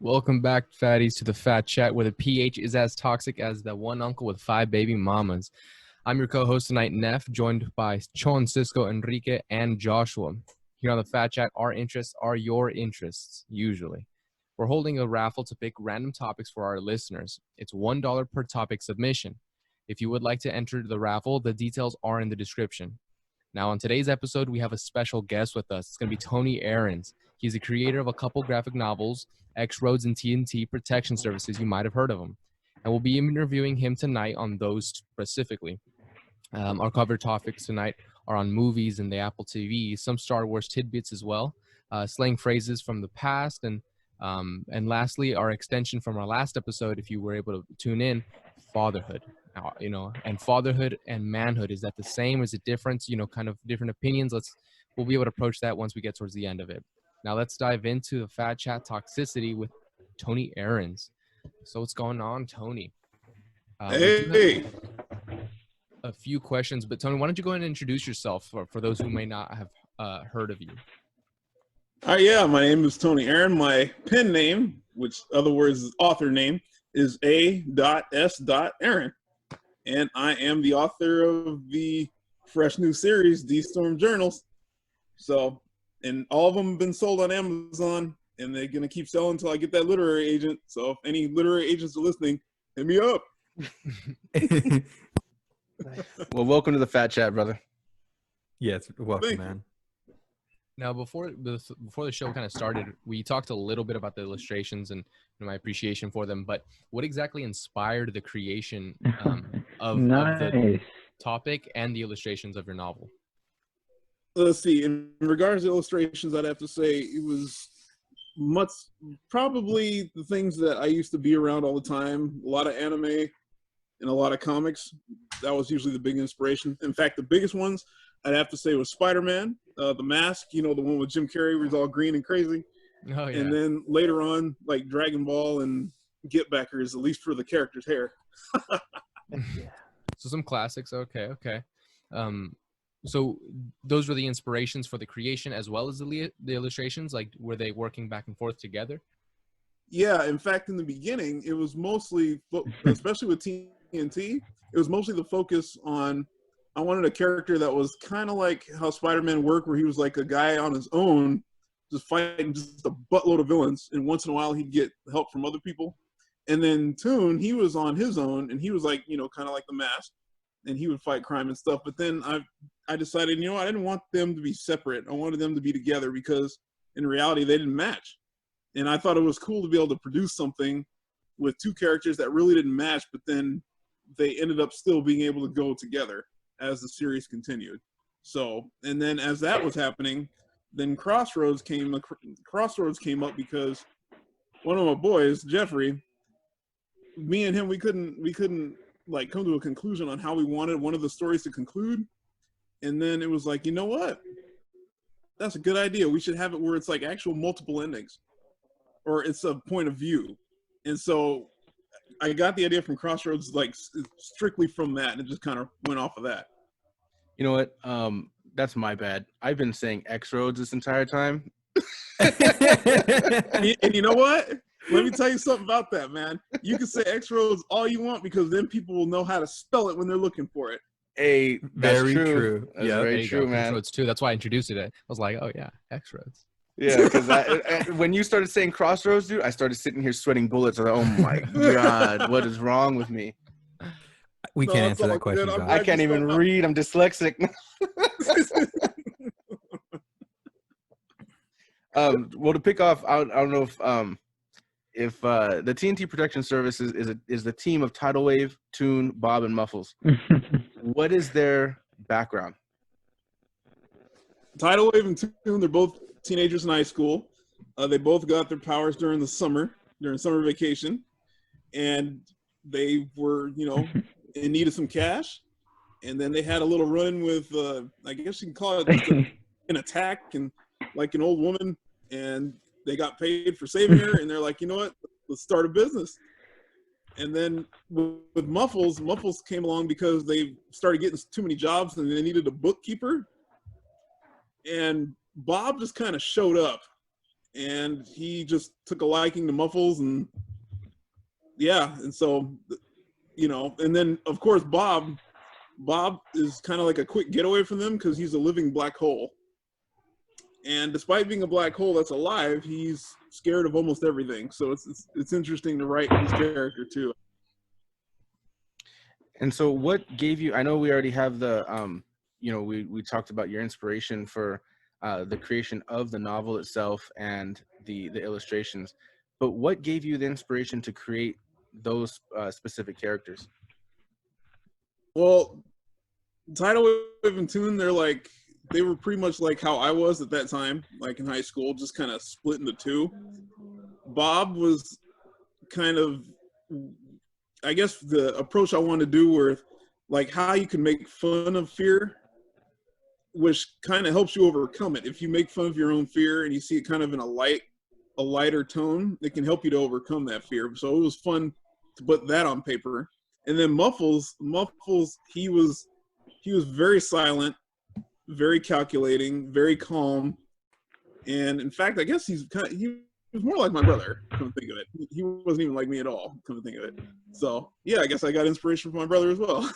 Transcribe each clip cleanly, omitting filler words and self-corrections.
Welcome back, fatties, to the Phat Chat, where the pH is as toxic as the one uncle with 5 baby mamas. I'm your co-host tonight, Neff, joined by Chon, Cisco, Enrique, and Joshua. Here on the Phat Chat, our interests are your interests, usually. We're holding a raffle to pick random topics for our listeners. It's $1 per topic submission. If you would like to enter the raffle, the details are in the description. Now, on today's episode, we have a special guest with us. It's going to be Tony Ahrens. He's the creator of a couple graphic novels, X-Roads and TNT Protection Services. You might have heard of him. And we'll be interviewing him tonight on those specifically. Our cover topics tonight are on movies and the Apple TV, some Star Wars tidbits as well, slang phrases from the past, and lastly, our extension from our last episode, if you were able to tune in, fatherhood. And fatherhood and manhood, is that the same? Is it different? Kind of different opinions. We'll be able to approach that once we get towards the end of it. Now let's dive into the Phat Chat toxicity with Tony Ahrens. So what's going on, Tony? Hey. A few questions, but Tony, why don't you go ahead and introduce yourself for those who may not have heard of you? Yeah, my name is Tony Ahrens. My pen name, which other words is author name, is A.S. Aaron. And I am the author of the fresh new series, These Storm Journals. So, and all of them have been sold on Amazon, and they're going to keep selling until I get that literary agent. So if any literary agents are listening, hit me up. Well, welcome to the Phat Chat, brother. Yes, welcome, man. Now, before the show kind of started, we talked a little bit about the illustrations and my appreciation for them, but what exactly inspired the creation of the topic and the illustrations of your novel? Let's see. In regards to illustrations, I'd have to say it was probably the things that I used to be around all the time, a lot of anime and a lot of comics. That was usually the big inspiration. In fact, the biggest ones I'd have to say was Spider-Man, the Mask, the one with Jim Carrey where he's all green and crazy. Oh, yeah. And then later on, like Dragon Ball and Get Backers, at least for the character's hair. So some classics. Okay. So those were the inspirations for the creation as well as the illustrations? Like, were they working back and forth together? Yeah, in fact, in the beginning, it was mostly, especially with TNT, it was mostly the focus on, I wanted a character that was kind of like how Spider-Man worked, where he was like a guy on his own, just fighting just a buttload of villains, and once in a while he'd get help from other people. And then Toon, he was on his own, and he was like, kind of like the Mask, and he would fight crime and stuff. But then I decided, I didn't want them to be separate. I wanted them to be together because in reality they didn't match. And I thought it was cool to be able to produce something with two characters that really didn't match, but then they ended up still being able to go together as the series continued. So, and then as that was happening, then Crossroads came up because one of my boys, Jeffrey, me and him, we couldn't like come to a conclusion on how we wanted one of the stories to conclude. And then it was like, you know what? That's a good idea. We should have it where it's like actual multiple endings, or it's a point of view. And so I got the idea from Crossroads, like strictly from that, and it just kind of went off of that. You know what? That's my bad. I've been saying X-Roads this entire time. And you know what? Let me tell you something about that, man. You can say X-Roads all you want because then people will know how to spell it when they're looking for it. Hey, that's very true. true. That's Yeah, very true, man. X-Roads too. That's why I introduced it. I was like, oh yeah, X-Roads. Yeah, because when you started saying Crossroads, dude, I started sitting here sweating bullets. I was like, oh my God, what is wrong with me? We can't answer that question, John. I can't even read. I'm dyslexic. Well, to pick off, I don't know if the TNT Protection Service is the team of Tidal Wave, Toon, Bob, and Muffles. What is their background? Tidal Wave and Toon, they're both teenagers in high school. They both got their powers during summer vacation, and they were, in need of some cash. And then they had a little run with, I guess you can call it just an attack, and like an old woman, and they got paid for saving her, and they're like, you know what, let's start a business. And then with Muffles came along because they started getting too many jobs and they needed a bookkeeper. And Bob just kind of showed up and he just took a liking to Muffles, and yeah, and so, you know, and then of course Bob is kind of like a quick getaway from them because he's a living black hole. And despite being a black hole that's alive, he's scared of almost everything. So it's interesting to write his character too. And so what gave you, I know we already have the, you know, we talked about your inspiration for the creation of the novel itself and the illustrations, but what gave you the inspiration to create those specific characters? Well, Tidal Wave and Toon, they were pretty much like how I was at that time, like in high school, just kind of split into two. Bob was kind of, I guess, the approach I wanted to do where, like, how you can make fun of fear, which kind of helps you overcome it. If you make fun of your own fear and you see it kind of in a lighter tone, it can help you to overcome that fear. So it was fun to put that on paper. And then Muffles, he was very silent, very calculating, very calm, and in fact, I guess he was more like my brother. Come to think of it, he wasn't even like me at all. Come to think of it, so yeah, I guess I got inspiration from my brother as well.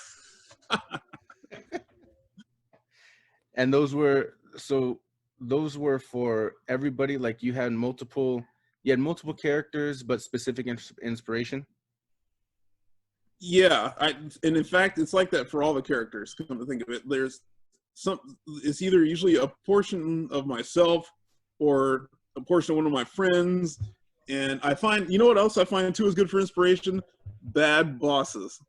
And those were for everybody. Like you had multiple characters, but specific inspiration. Yeah, and in fact, it's like that for all the characters. Come to think of it, it's either usually a portion of myself or a portion of one of my friends. And I find, you know what else I find too is good for inspiration? Bad bosses.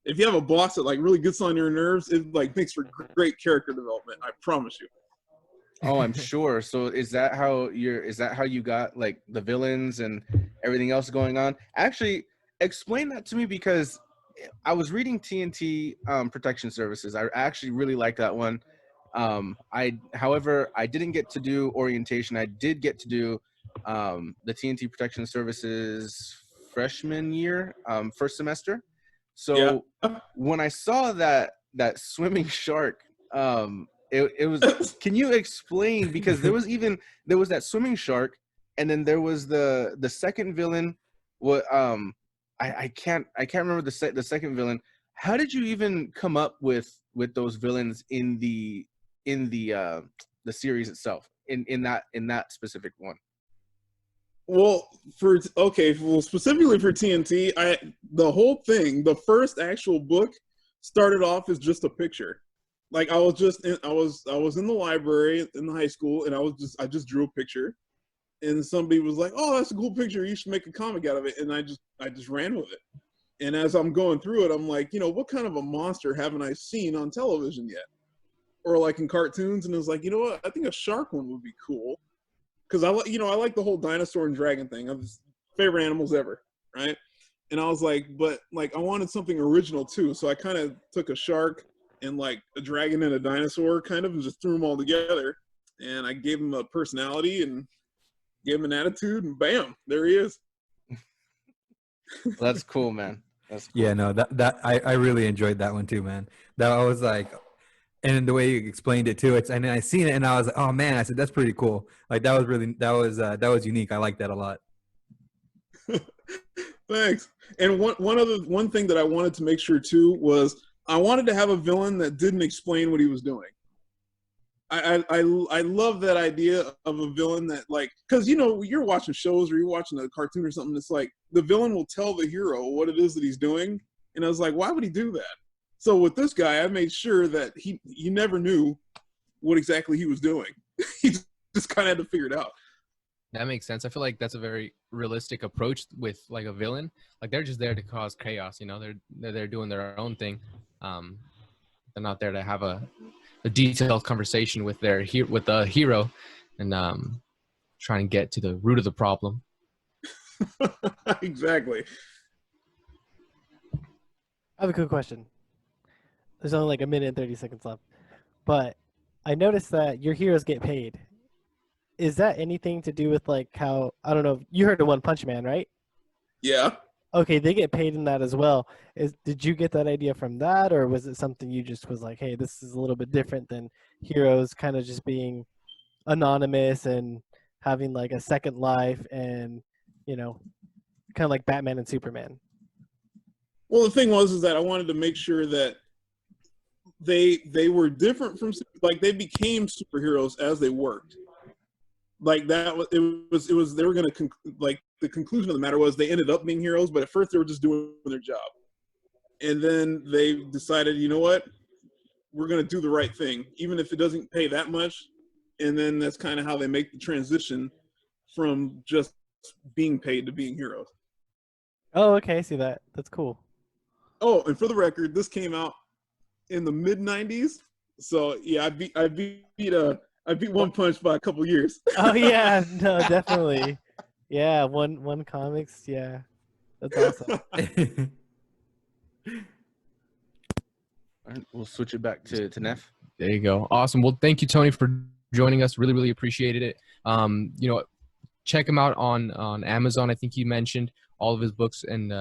If you have a boss that like really gets on your nerves, it like makes for great character development. I promise you. Oh, I'm sure. So is that how you got like the villains and everything else going on? Actually, explain that to me, because I was reading TNT Protection Services. I actually really like that one. However, I didn't get to do orientation. I did get to do the TNT Protection Services freshman year, first semester. So yeah. When I saw that swimming shark, it was. Can you explain? Because there was that swimming shark, and then there was the second villain. What I can't remember the second villain. How did you even come up with those villains in the series itself, in that specific one? Well, specifically for TNT, the whole thing, the first actual book started off as just a picture. Like I was in the library in the high school, and I just drew a picture, and somebody was like, "Oh, that's a cool picture. You should make a comic out of it." And I just ran with it. And as I'm going through it, I'm like, you know, what kind of a monster haven't I seen on television yet, or like in cartoons? And it was like, you know what? I think a shark one would be cool, because I like the whole dinosaur and dragon thing. I'm just favorite animals ever, right? And I was like, but like I wanted something original too, so I kind of took a shark and like a dragon and a dinosaur kind of, and just threw them all together. And I gave him a personality and gave him an attitude, and bam, there he is. That's cool, man. That's cool. Yeah, no, that I really enjoyed that one too, man. That was like, and the way you explained it too, and I seen it and I was like, oh man, I said that's pretty cool. Like that was unique. I like that a lot. Thanks. And one thing that I wanted to make sure too was I wanted to have a villain that didn't explain what he was doing. I love that idea of a villain that, like, because you know, you're watching shows or you're watching a cartoon or something, it's like the villain will tell the hero what it is that he's doing, and I was like, why would he do that? So with this guy, I made sure that he never knew what exactly he was doing. He just kind of had to figure it out. That makes sense. I feel like that's a very realistic approach with like a villain. Like they're just there to cause chaos, you know. They're doing their own thing. They're not there to have a detailed conversation with the hero and trying to get to the root of the problem. Exactly. I have a quick question. There's only like a minute and 30 seconds left, but I noticed that your heroes get paid. Is that anything to do with like how, I don't know, you heard of One Punch Man, right? Yeah. Okay, they get paid in that as well. Did you get that idea from that, or was it something you just was like, hey, this is a little bit different than heroes kind of just being anonymous and having like a second life and, you know, kind of like Batman and Superman? Well, the thing was is that I wanted to make sure that they were different from, like, they became superheroes as they worked. Like that was it was they were gonna like the conclusion of the matter was they ended up being heroes, but at first they were just doing their job, and then they decided, you know what, we're gonna do the right thing, even if it doesn't pay that much, and then that's kind of how they make the transition from just being paid to being heroes. Oh, okay, I see that. That's cool. Oh, and for the record, this came out in the mid '90s, so yeah, I beat One Punch by a couple years. Oh yeah, no, definitely. Yeah, one comics. Yeah, that's awesome. All right, we'll switch it back to Neff. There you go. Awesome. Well, thank you, Tony, for joining us. Really, really appreciated it. You know, check him out on Amazon. I think he mentioned all of his books and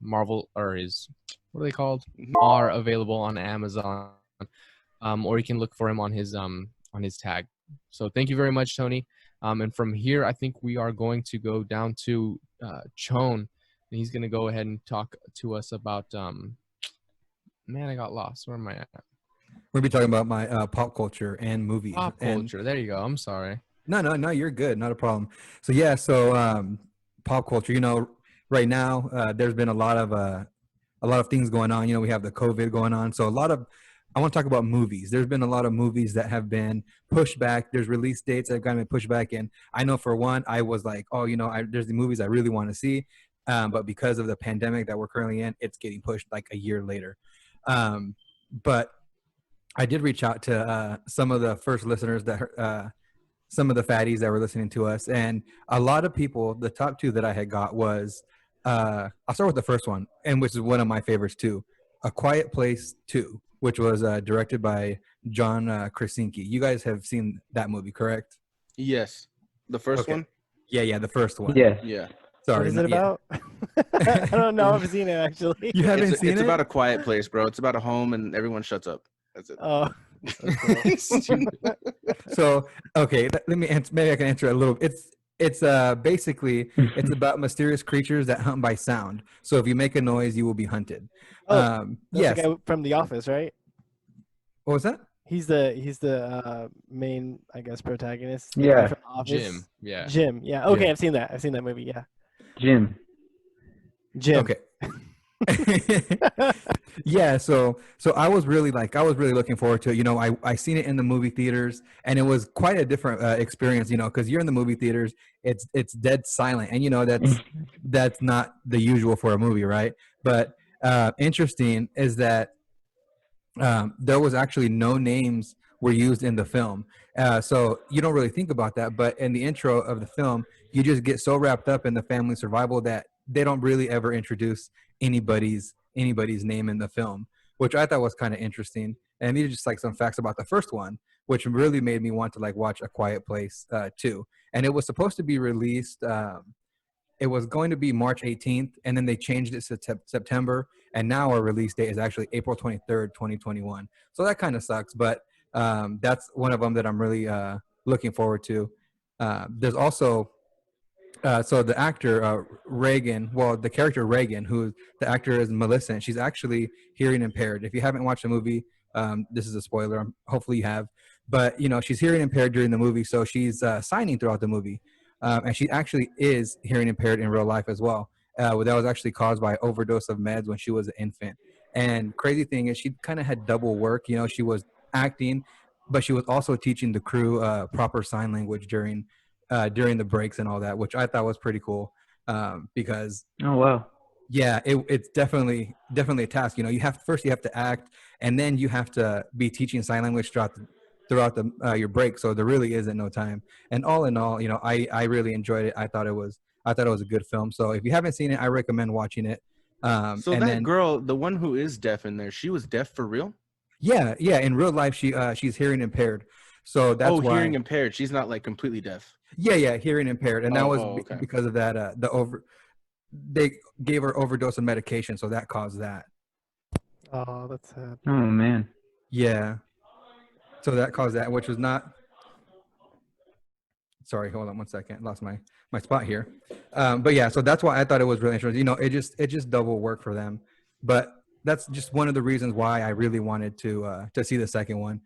Marvel, or his, what are they called, are available on Amazon. Or you can look for him on his tag. So thank you very much, Tony. And from here, I think we are going to go down to Chon, and he's going to go ahead and talk to us about. Man, I got lost. Where am I at? We'll be talking about my pop culture and movies. Pop culture. There you go. I'm sorry. No, you're good. Not a problem. So yeah, so pop culture. You know, right now there's been a lot of things going on. You know, we have the COVID going on. So I want to talk about movies. There's been a lot of movies that have been pushed back. There's release dates that have gotten pushed back. And I know for one, I was like, oh, you know, there's the movies I really want to see. But because of the pandemic that we're currently in, it's getting pushed like a year later. But I did reach out to some of the first listeners that some of the fatties that were listening to us. And a lot of people, the top two that I had got was, I'll start with the first one, and which is one of my favorites too, A Quiet Place 2, which was directed by John Krasinski. You guys have seen that movie, correct? Yes, the first one. Yeah, the first one. Yeah. Sorry. What is it about? I don't know. I've seen it actually. You haven't seen it? It's about a quiet place, bro. It's about a home and everyone shuts up. That's it. Oh. So okay, let me answer. Maybe I can answer a little. It's basically it's about mysterious creatures that hunt by sound. So if you make a noise, you will be hunted. That's yes. the guy from The Office, right? What was that? He's the main, I guess, protagonist. The Yeah. guy from The Office. Jim. Yeah. Jim. Yeah. Okay, Yeah. I've seen that. I've seen that movie. Yeah. Jim. Okay. Yeah, so I was really looking forward to it. You know, I seen it in the movie theaters, and it was quite a different experience. You know, because you're in the movie theaters, it's dead silent, and you know that's not the usual for a movie, right? But interesting is that there was actually no names were used in the film, so you don't really think about that. But in the intro of the film, you just get so wrapped up in the family survival that they don't really ever introduce anybody's name in the film, which I thought was kind of interesting. And these are just like some facts about the first one, which really made me want to like watch A Quiet Place 2. And it was supposed to be released. It was going to be March 18th, and then they changed it to September. And now our release date is actually April 23rd, 2021. So that kind of sucks, but that's one of them that I'm really looking forward to. There's also so the actor Reagan, well, the character Reagan, who the actor is Millicent, she's actually hearing impaired. If you haven't watched the movie, this is a spoiler. Hopefully you have, but you know she's hearing impaired during the movie, so she's signing throughout the movie, and she actually is hearing impaired in real life as well. That was actually caused by overdose of meds when she was an infant. And crazy thing is, she kind of had double work. You know, she was acting, but she was also teaching the crew proper sign language during the breaks and all that, which I thought was pretty cool because Oh wow. yeah, it's definitely a task. You know, you have to act, and then you have to be teaching sign language throughout your break. So there really isn't no time. And all in all, you know, I really enjoyed it. I thought it was a good film. So if you haven't seen it, I recommend watching it. So and that then, girl, the one who is deaf in there, she was deaf for real? yeah, in real life she's hearing impaired. So that's why hearing impaired. She's not like completely deaf. Yeah, hearing impaired, and that was okay. because of that. They gave her overdose of medication, so that caused that. Oh, that's sad. Oh man. Yeah, so that caused that, which was not. sorry, hold on one second. Lost my spot here. But yeah, so that's why I thought it was really interesting. You know, it just double work for them. But that's just one of the reasons why I really wanted to see the second one.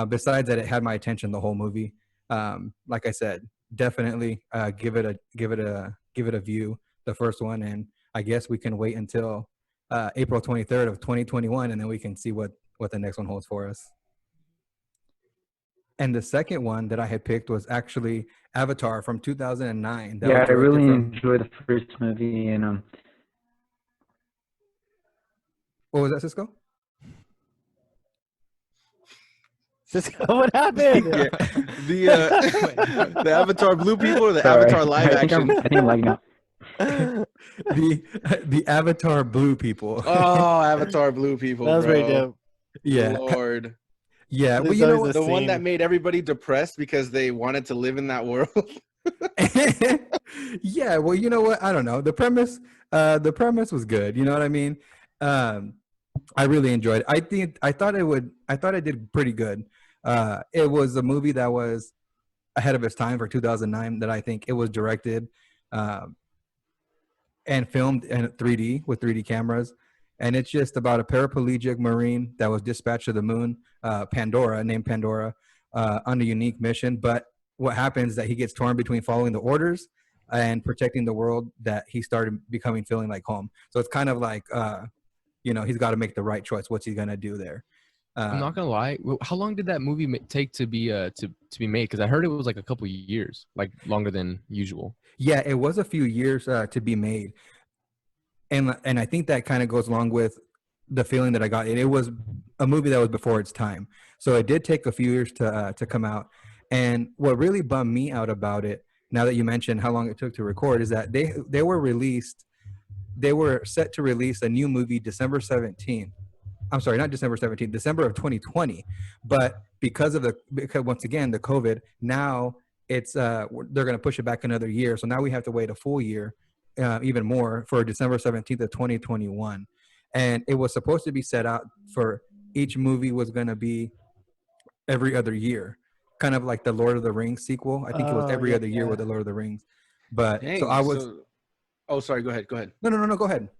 Besides that, it had my attention the whole movie. Like I said, definitely give it a view, the first one, and I guess we can wait until April 23rd of 2021, and then we can see what the next one holds for us. And the second one that I had picked was actually Avatar from 2009. Yeah, I really enjoyed the first movie, and What was that, Cisco? Cisco, what happened? Yeah. The Avatar blue people or the sorry. Avatar live action? I think I'm lagging out. the Avatar blue people. Oh, Avatar blue people. That was bro. very dope. Yeah. Lord. Yeah. There's Well, you know always what? The one that made everybody depressed because they wanted to live in that world. Yeah. Well, you know what? I don't know. The premise was good. You know what I mean? I really enjoyed it. I thought it did pretty good. It was a movie that was ahead of its time for 2009, that I think it was directed and filmed in 3D with 3D cameras. And it's just about a paraplegic Marine that was dispatched to the moon, named Pandora, on a unique mission. But what happens is that he gets torn between following the orders and protecting the world that he started feeling like home. So it's kind of like, he's got to make the right choice. What's he going to do there? I'm not gonna lie. How long did that movie take to be made? Because I heard it was like a couple years, like longer than usual. Yeah, it was a few years to be made, and I think that kind of goes along with the feeling that I got. It was a movie that was before its time, so it did take a few years to come out. And what really bummed me out about it, now that you mentioned how long it took to record, is that they were set to release a new movie December 17th. I'm sorry, not December 17th, December of 2020. But because once again, the COVID, now it's they're going to push it back another year. So now we have to wait a full year, even more, for December 17th of 2021. And it was supposed to be set out for each movie was going to be every other year, kind of like the Lord of the Rings sequel. I think it was every other year with the Lord of the Rings. But Dang, so I was. Oh, sorry. Go ahead. No. Go ahead.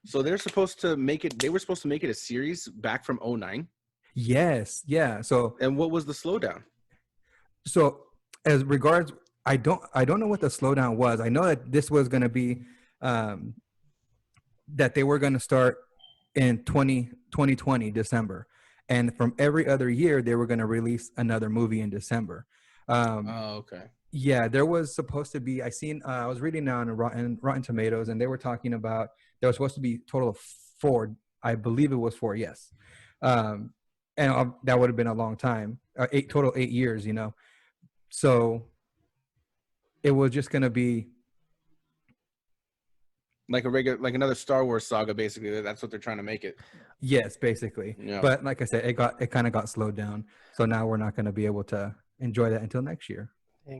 So they're supposed to make it. They were supposed to make it a series back from 2009. Yes. Yeah. So. And what was the slowdown? So as regards, I don't know what the slowdown was. I know that this was going to be, that they were going to start in 2020 December, and from every other year they were going to release another movie in December. Okay. Yeah, there was supposed to be. I was reading now on Rotten Tomatoes, and they were talking about there was supposed to be a total of 4. I believe it was 4. Yes, and that would have been a long time. 8 years, you know. So it was just going to be like another Star Wars saga, basically. That's what they're trying to make it. Yes, basically. Yeah. But like I said, it kind of got slowed down. So now we're not going to be able to enjoy that until next year.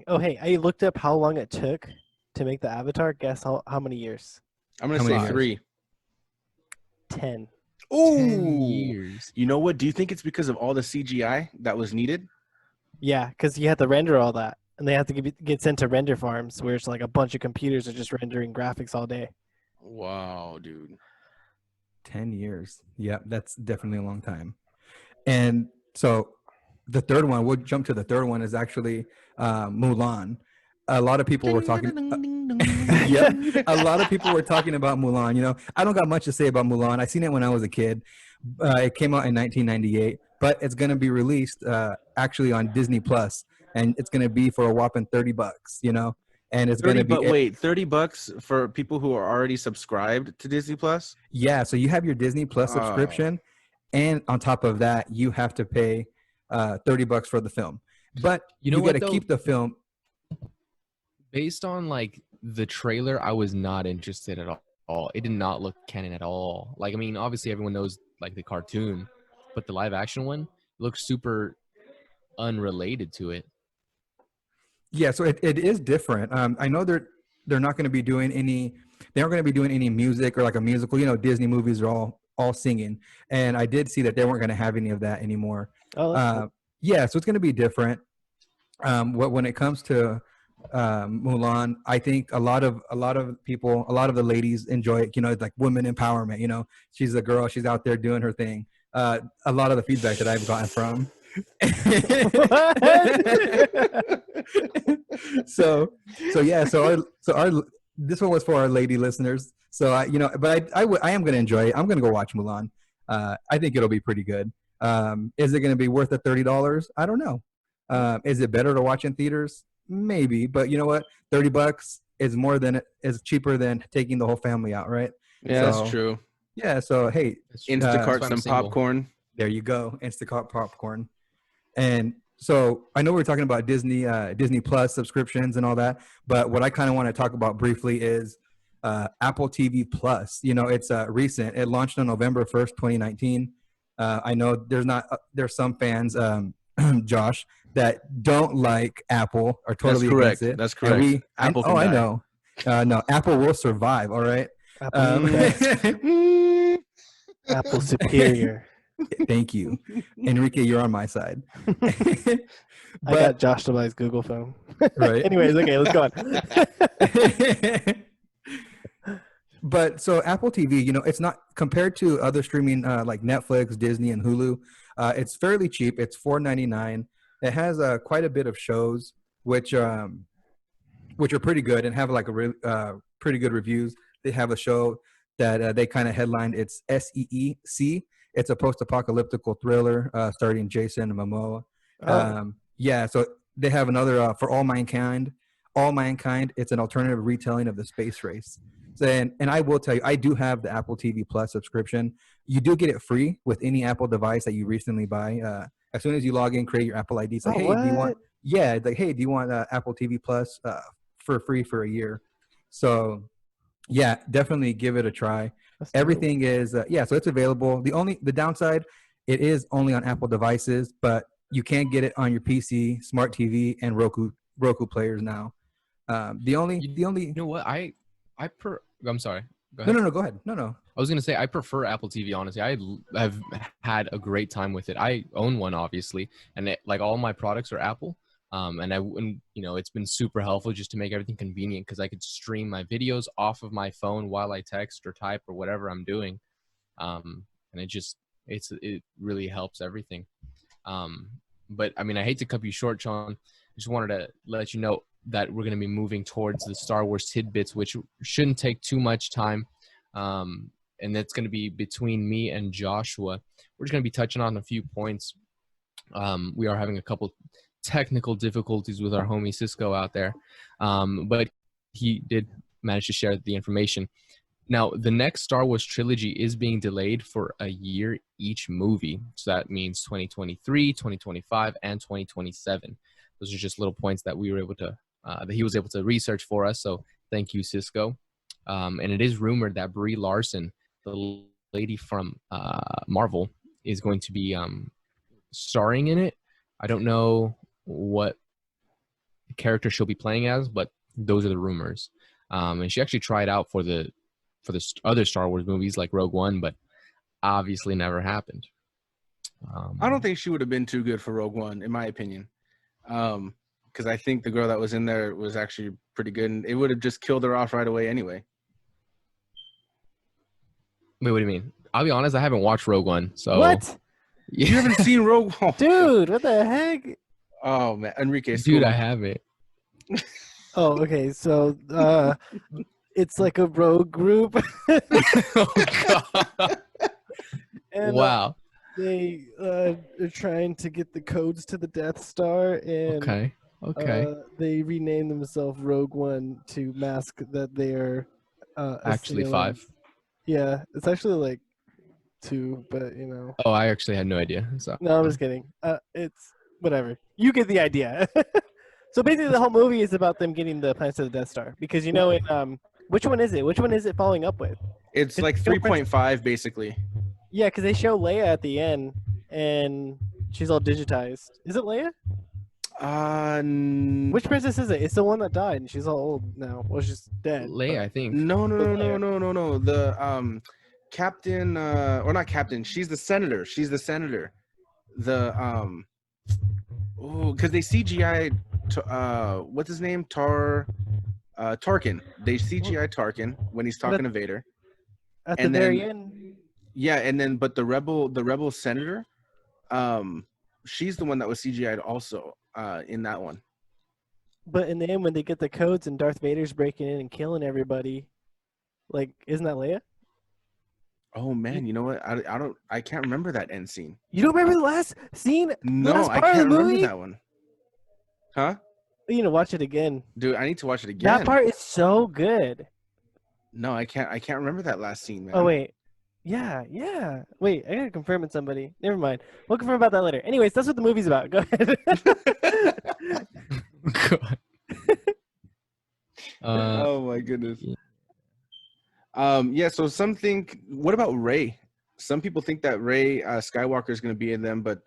Oh, hey, I looked up how long it took to make the Avatar. Guess how many years? I'm going to say 3. 10. Ooh. 10 years. You know what? Do you think it's because of all the CGI that was needed? Yeah, because you had to render all that, and they have to get sent to render farms where it's like a bunch of computers are just rendering graphics all day. Wow, dude. 10 years. Yeah, that's definitely a long time. And so the third one, we'll jump to the third one, is actually Mulan. A lot of people were talking. Yeah, a lot of people were talking about Mulan. You know, I don't got much to say about Mulan. I seen it when I was a kid. It came out in 1998, but it's going to be released actually on Disney Plus, and it's going to be for a whopping $30. You know, and it's going to be. But wait, $30 for people who are already subscribed to Disney Plus? Yeah, so you have your Disney Plus subscription, and on top of that, you have to pay $30 for the film. But you got to keep the film. Based on like the trailer, I was not interested at all. It did not look canon at all. Like, I mean, obviously everyone knows like the cartoon, but the live action one looks super unrelated to it. Yeah, so it is different. I know they're not going to be doing any. They aren't going to be doing any music or like a musical. You know, Disney movies are all singing, and I did see that they weren't going to have any of that anymore. Oh, that's cool. Yeah, so it's going to be different. When it comes to Mulan. I think a lot of people, a lot of the ladies enjoy it. You know, it's like women empowerment. You know, she's a girl, she's out there doing her thing. A lot of the feedback that I've gotten from. so yeah, our this one was for our lady listeners. So I, you know, but I am gonna enjoy it. I'm gonna go watch Mulan. I think it'll be pretty good. Is it gonna be worth the $30? I don't know. Is it better to watch in theaters? Maybe, but you know what? $30 is cheaper than taking the whole family out, right? Yeah, So, that's true. Yeah. So hey, Instacart I'm some single. popcorn. there you go. Instacart popcorn. And so I know we're talking about Disney Plus subscriptions and all that, but what I kind of want to talk about briefly is Apple TV Plus. You know, it's recent. It launched on November 1st, 2019. I know there's some fans, Josh, that don't like Apple or totally against it. That's correct. Apple can I die. know. No, Apple will survive. All right. Apple superior. Thank you, Enrique. You're on my side. I got Josh to buy his Google phone. Right. Anyways, okay, let's go on. But so Apple TV, you know, it's not compared to other streaming like Netflix, Disney, and Hulu. It's fairly cheap. It's $4.99. It has quite a bit of shows, which are pretty good and have like pretty good reviews. They have a show that they kind of headlined. It's SEEC. It's a post-apocalyptic thriller starring Jason Momoa. Yeah, so they have another For All Mankind. All Mankind. It's an alternative retelling of the space race. So, and I will tell you, I do have the Apple TV Plus subscription. You do get it free with any Apple device that you recently buy. As soon as you log in, create your Apple ID. It's like, hey, do you want? Yeah, it's like, hey, do you want Apple TV Plus for free for a year? So, yeah, definitely give it a try. Everything is so it's available. The downside, it is only on Apple devices, but you can get it on your PC, smart TV, and Roku players now. You know what? I'm sorry. Go no, ahead. go ahead. No. I was gonna say I prefer Apple TV. Honestly, have had a great time with it. I own one, obviously, and like all my products are Apple. And you know, it's been super helpful just to make everything convenient because I could stream my videos off of my phone while I text or type or whatever I'm doing. And it really helps everything. But I mean, I hate to cut you short, Sean. I just wanted to let you know that we're going to be moving towards the Star Wars Tidbits, which shouldn't take too much time. And that's going to be between me and Joshua. We're just going to be touching on a few points. We are having a couple technical difficulties with our homie Cisco out there, but he did manage to share the information. Now, the next Star Wars trilogy is being delayed for a year each movie. So that means 2023, 2025, and 2027. Those are just little points that we were able to, that he was able to research for us. So thank you, Cisco. And it is rumored that Brie Larson, the lady from Marvel, is going to be starring in it. I don't know what character she'll be playing as, but those are the rumors. And she actually tried out for the other Star Wars movies like Rogue One, but obviously never happened. I don't think she would have been too good for Rogue One, in my opinion. Because I think the girl that was in there was actually pretty good, and it would have just killed her off right away anyway. Wait, what do you mean? I'll be honest, I haven't watched Rogue One. So what? Yeah. You haven't seen Rogue One? Dude, what the heck? Oh, man. Enrique. Dude, I haven't. Oh, okay. So it's like a rogue group. Oh, God. And, wow. They are trying to get the codes to the Death Star, and Okay. they rename themselves Rogue One to mask that they are Actually assailing. 5. Yeah, it's actually like 2, but you know. Oh, I actually had no idea. So No, I'm just kidding. It's whatever. You get the idea. So basically, the whole movie is about them getting the plans to the Death Star, because you know, which one is it? Which one is it following up with? It's like 3.5, basically. Yeah, because they show Leia at the end, and she's all digitized. Is it Leia? Which princess is it? It's the one that died, and she's all old now. Well, she's dead. Leia, I think. No. The captain, or not captain. She's the senator. The Oh, because they CGI. What's his name? Tarkin. They CGI Tarkin when he's talking to Vader, At the and very then end. yeah, and then but the rebel senator, she's the one that was CGI'd also in that one. But in the end, when they get the codes and Darth Vader's breaking in and killing everybody, like, isn't that Leia? Oh man, you know what? I can't remember that end scene. You don't remember the last scene? The No, last I part of can't the remember movie? that one. Huh? You need to watch it again. Dude, I need to watch it again. That part is so good. No, I can't remember that last scene, man. Oh, wait. Yeah. Wait, I gotta confirm with somebody. Never mind. We'll confirm about that later. Anyways, that's what the movie's about. Go ahead. God. Oh my goodness. Yeah, so what about Rey? Some people think that Rey Skywalker is going to be in them, but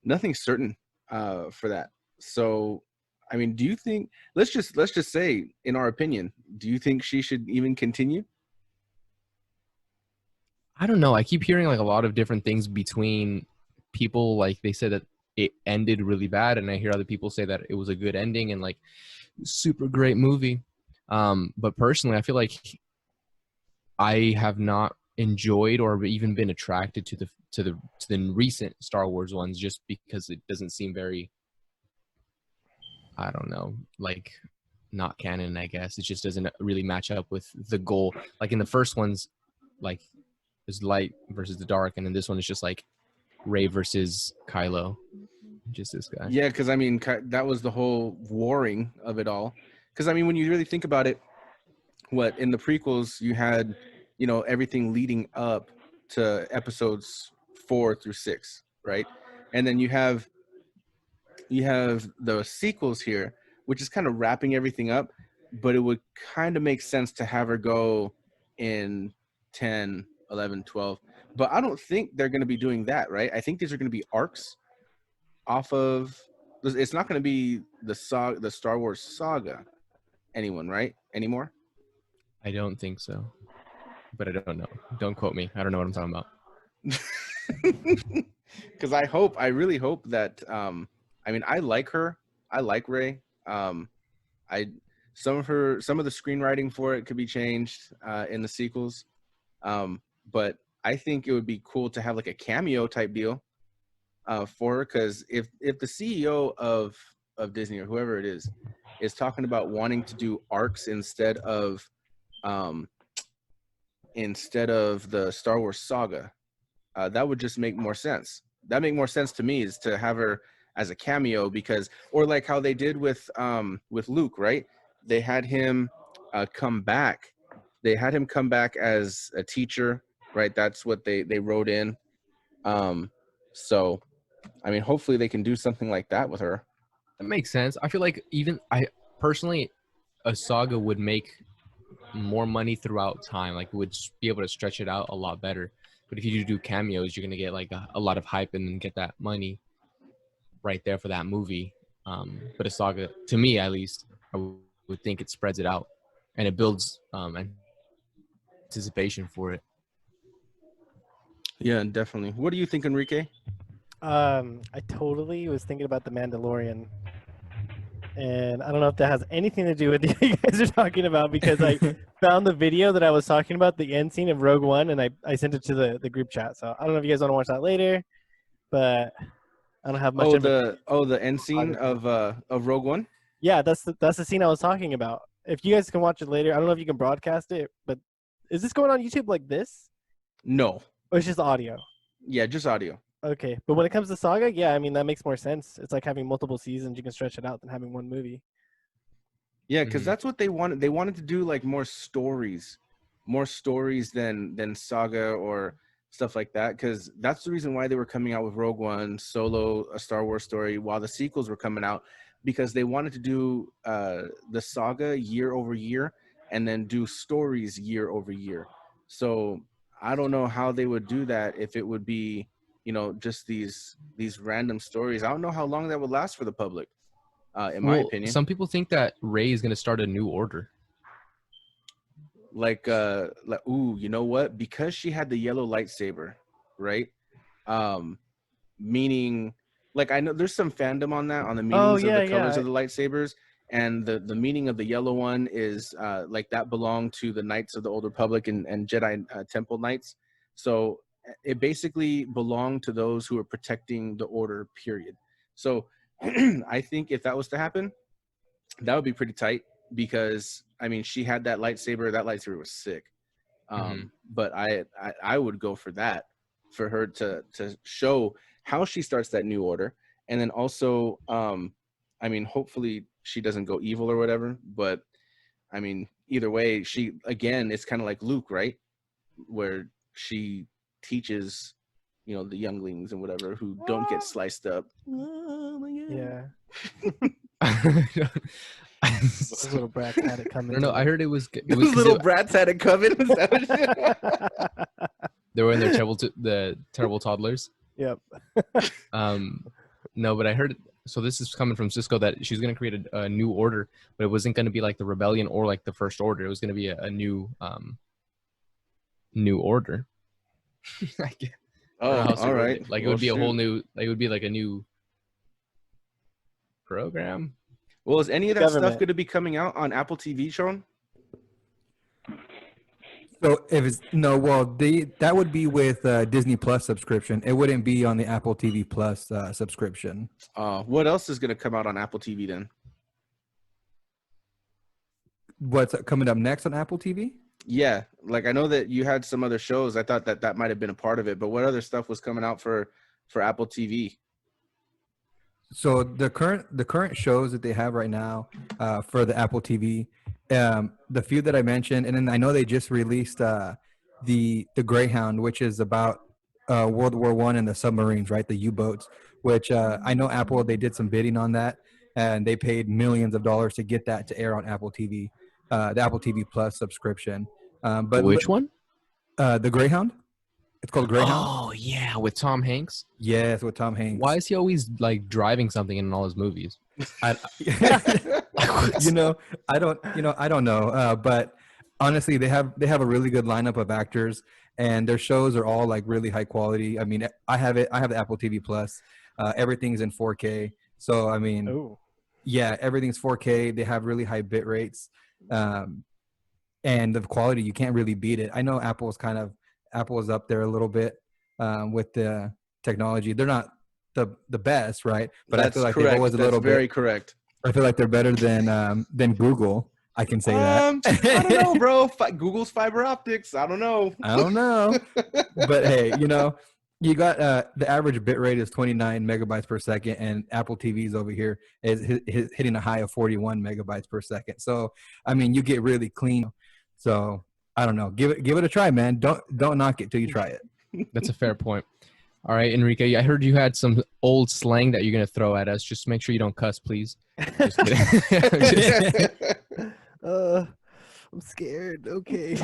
nothing's certain for that. So, I mean, do you think, let's just say, in our opinion, do you think she should even continue? I don't know. I keep hearing like a lot of different things between people. Like they said that it ended really bad, and I hear other people say that it was a good ending and like super great movie. But personally, I feel like I have not enjoyed or even been attracted to the recent Star Wars ones just because it doesn't seem very, I don't know, like not canon, I guess. It just doesn't really match up with the goal. Like in the first ones, like there's light versus the dark, and then this one is just like Rey versus Kylo. Just this guy. Yeah, because I mean, that was the whole warring of it all. Because I mean, when you really think about it, what in the prequels you had, everything leading up to episodes 4 through 6, right? And then you have the sequels here, which is kind of wrapping everything up, but it would kind of make sense to have her go in 10, 11, 12. But I don't think they're going to be doing that, right? I think these are going to be arcs off of, it's not going to be the Star Wars saga anymore. I don't think so, but I don't know. Don't quote me. I don't know what I'm talking about. Because I really hope that I mean, I like her. I like Rey. I some of the screenwriting for it could be changed in the sequels. But I think it would be cool to have like a cameo type deal for her, because if the CEO of Disney or whoever it is talking about wanting to do arcs instead of the Star Wars saga, that would just make more sense. That make more sense to me is to have her as a cameo, because, or like how they did with Luke, right? They had him come back. They had him come back as a teacher, right? That's what they wrote in. So, I mean, hopefully they can do something like that with her. That makes sense. I feel like even I personally, a saga would make more money throughout time. Like would be able to stretch it out a lot better. But if you do cameos, you're gonna get like a lot of hype and then get that money right there for that movie. But a saga, to me at least, I would think it spreads it out and it builds anticipation for it. Yeah, definitely. What do you think, Enrique? I totally was thinking about the Mandalorian, and I don't know if that has anything to do with what you guys are talking about, because I found the video that I was talking about, the end scene of Rogue One, and I sent it to the group chat. So I don't know if you guys want to watch that later, but I don't have much. The end scene of Rogue One. Yeah, that's the scene I was talking about. If you guys can watch it later, I don't know if you can broadcast it, but is this going on YouTube like this? No. Or it's just audio? Yeah, just audio. Okay, but when it comes to saga, yeah, I mean that makes more sense. It's like having multiple seasons; you can stretch it out than having one movie. Yeah, because that's what they wanted. They wanted to do like more stories than saga or stuff like that. Because that's the reason why they were coming out with Rogue One, Solo, a Star Wars story, while the sequels were coming out, because they wanted to do the saga year over year and then do stories year over year. So I don't know how they would do that if it would be, just these random stories. I don't know how long that would last for the public. In my opinion, some people think that Rey is going to start a new order. Ooh, you know what? Because she had the yellow lightsaber, right? Meaning like I know there's some fandom on that, on the meanings of the colors yeah. of the lightsabers, and the meaning of the yellow one is like that belonged to the Knights of the Old Republic and Jedi Temple Knights. So it basically belonged to those who were protecting the Order. Period. So I think if that was to happen, that would be pretty tight because I mean she had that lightsaber. That lightsaber was sick. But I would go for that, for her to show how she starts that new order, and then also I mean hopefully she doesn't go evil or whatever, but I mean either way she again it's kind of like Luke, right, where she teaches the younglings and whatever who don't get sliced up. Oh my God. Yeah. Those little brats had it coming. No, I heard it was Those little brats had it coming. They were in their the terrible toddlers. Yep. No, but I heard. So this is coming from Cisco that she's going to create a new order, but it wasn't going to be like the rebellion or like the first order. It was going to be a new new order. I don't know how to all word right. it. Like it would be a whole new. Like it would be like a new program. Well, is any of that Government. stuff going to be coming out on Apple TV, Sean? So if it's that would be with Disney Plus subscription. It wouldn't be on the Apple TV Plus subscription. What else is going to come out on Apple TV then? What's coming up next on Apple TV? Yeah, like I know that you had some other shows. I thought that might have been a part of it, but what other stuff was coming out for Apple TV? So the current shows that they have right now for the Apple TV, the few that I mentioned, and then I know they just released the Greyhound, which is about World War I and the submarines, right? The U-boats, which I know Apple, they did some bidding on that, and they paid millions of dollars to get that to air on Apple TV, the Apple TV Plus subscription. But Which one? The Greyhound. It's called Greyhound. Oh yeah, with Tom Hanks. Yes, with Tom Hanks. Why is he always like driving something in all his movies? I don't know. But honestly, they have a really good lineup of actors, and their shows are all like really high quality. I mean, I have the Apple TV Plus. Everything's in 4K. So I mean, yeah, everything's 4K. They have really high bit rates, and the quality you can't really beat it. I know Apple is up there a little bit with the technology. They're not the best, right? But That's I feel like correct. they've always a That's little very bit. correct. I feel like they're better than Google. I can say that. I don't know, bro. Google's fiber optics. I don't know. I don't know. But hey, you got the average bit rate is 29 megabytes per second, and Apple TV's over here is hitting a high of 41 megabytes per second. So I mean, you get really clean. So I don't know. Give it a try, man. Don't knock it till you try it. That's a fair point. All right, Enrique, I heard you had some old slang that you're going to throw at us. Just make sure you don't cuss, please. Just kidding. I'm scared. Okay.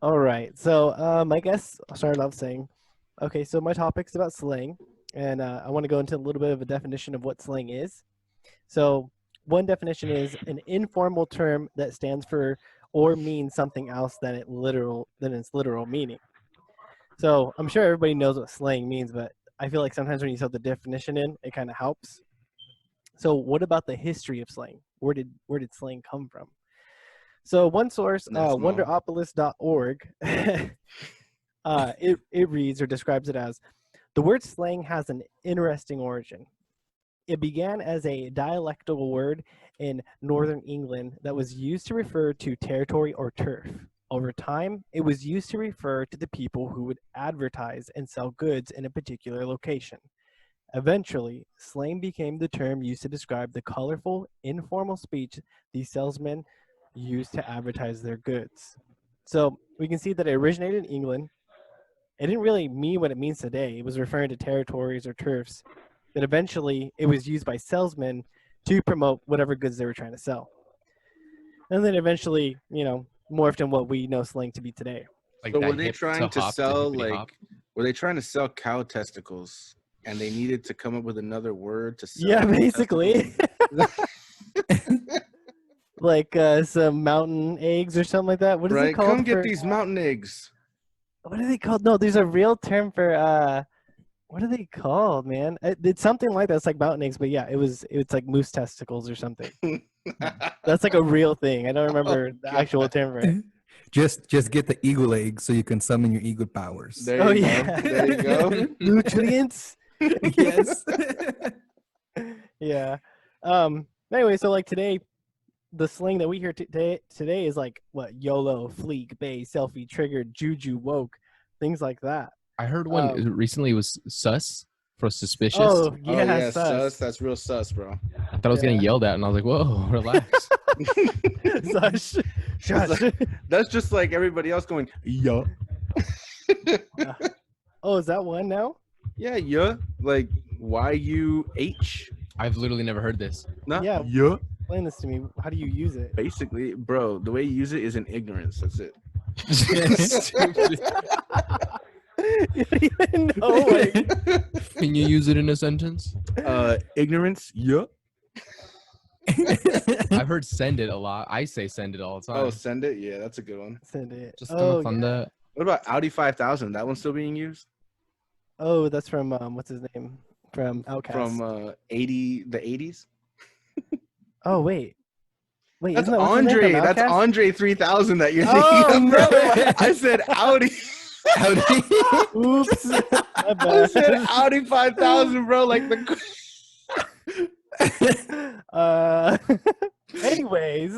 All right. So I guess I'll start off saying, okay, so my topic's about slang, and I want to go into a little bit of a definition of what slang is. So one definition is an informal term that stands for or means something else than its literal meaning. So I'm sure everybody knows what slang means, but I feel like sometimes when you throw the definition in, it kind of helps. So what about the history of slang? Where did slang come from? So one source, wonderopolis.org, it reads or describes it as, the word slang has an interesting origin. It began as a dialectal word in northern England that was used to refer to territory or turf. Over time, it was used to refer to the people who would advertise and sell goods in a particular location. Eventually, slang became the term used to describe the colorful, informal speech these salesmen used to advertise their goods. So we can see that it originated in England. It didn't really mean what it means today. It was referring to territories or turfs. But eventually, it was used by salesmen to promote whatever goods they were trying to sell. And then eventually, morphed in what we know slang to be today. Like So that were they hip trying to hop, sell hippity hop? were they trying to sell cow testicles and they needed to come up with another word to sell? Yeah, cow basically. testicles? Like some mountain eggs or something like that. What is Right? it called? Come get these mountain eggs. What are they called? No, there's a real term for What are they called, man? It's something like that. It's like mountain eggs, but yeah, it's like moose testicles or something. That's like a real thing. I don't remember the actual term for it. Just get the eagle egg so you can summon your eagle powers. There Oh, you yeah. go. There you go. Nutrients. Yes. Yeah. Anyway, so like today, the slang that we hear today is like what YOLO, fleek, bay, selfie, triggered, juju, woke, things like that. I heard one recently was sus for suspicious. Oh Oh yeah, yeah, sus. That's real sus, bro. I thought I was getting Yeah. yelled at, and I was like, "Whoa, relax." Sush. Shush. That's just like everybody else going, yeah. Oh, is that one now? Yeah, yeah. Like YUH. I've literally never heard this. No, Yeah. yeah. Explain this to me. How do you use it? Basically, bro, the way you use it is in ignorance. That's it. Stupid. You don't even know. Like, Can you use it in a sentence? Ignorance, yeah. I've heard "send it" a lot. I say "send it" all the time. Oh, send it. Yeah, that's a good one. send it. Just Oh, on yeah. that. What about Audi 5000? That one's still being used Oh, that's from what's his name? From Outkast. from the 80s. Oh wait. Wait, That's isn't that what's his name Andre. from That's Outkast? Andre 3000 that you're Oh, thinking of. no. I said Audi. Oops. My I bad. said Audi 5000, bro. Like the. Anyways.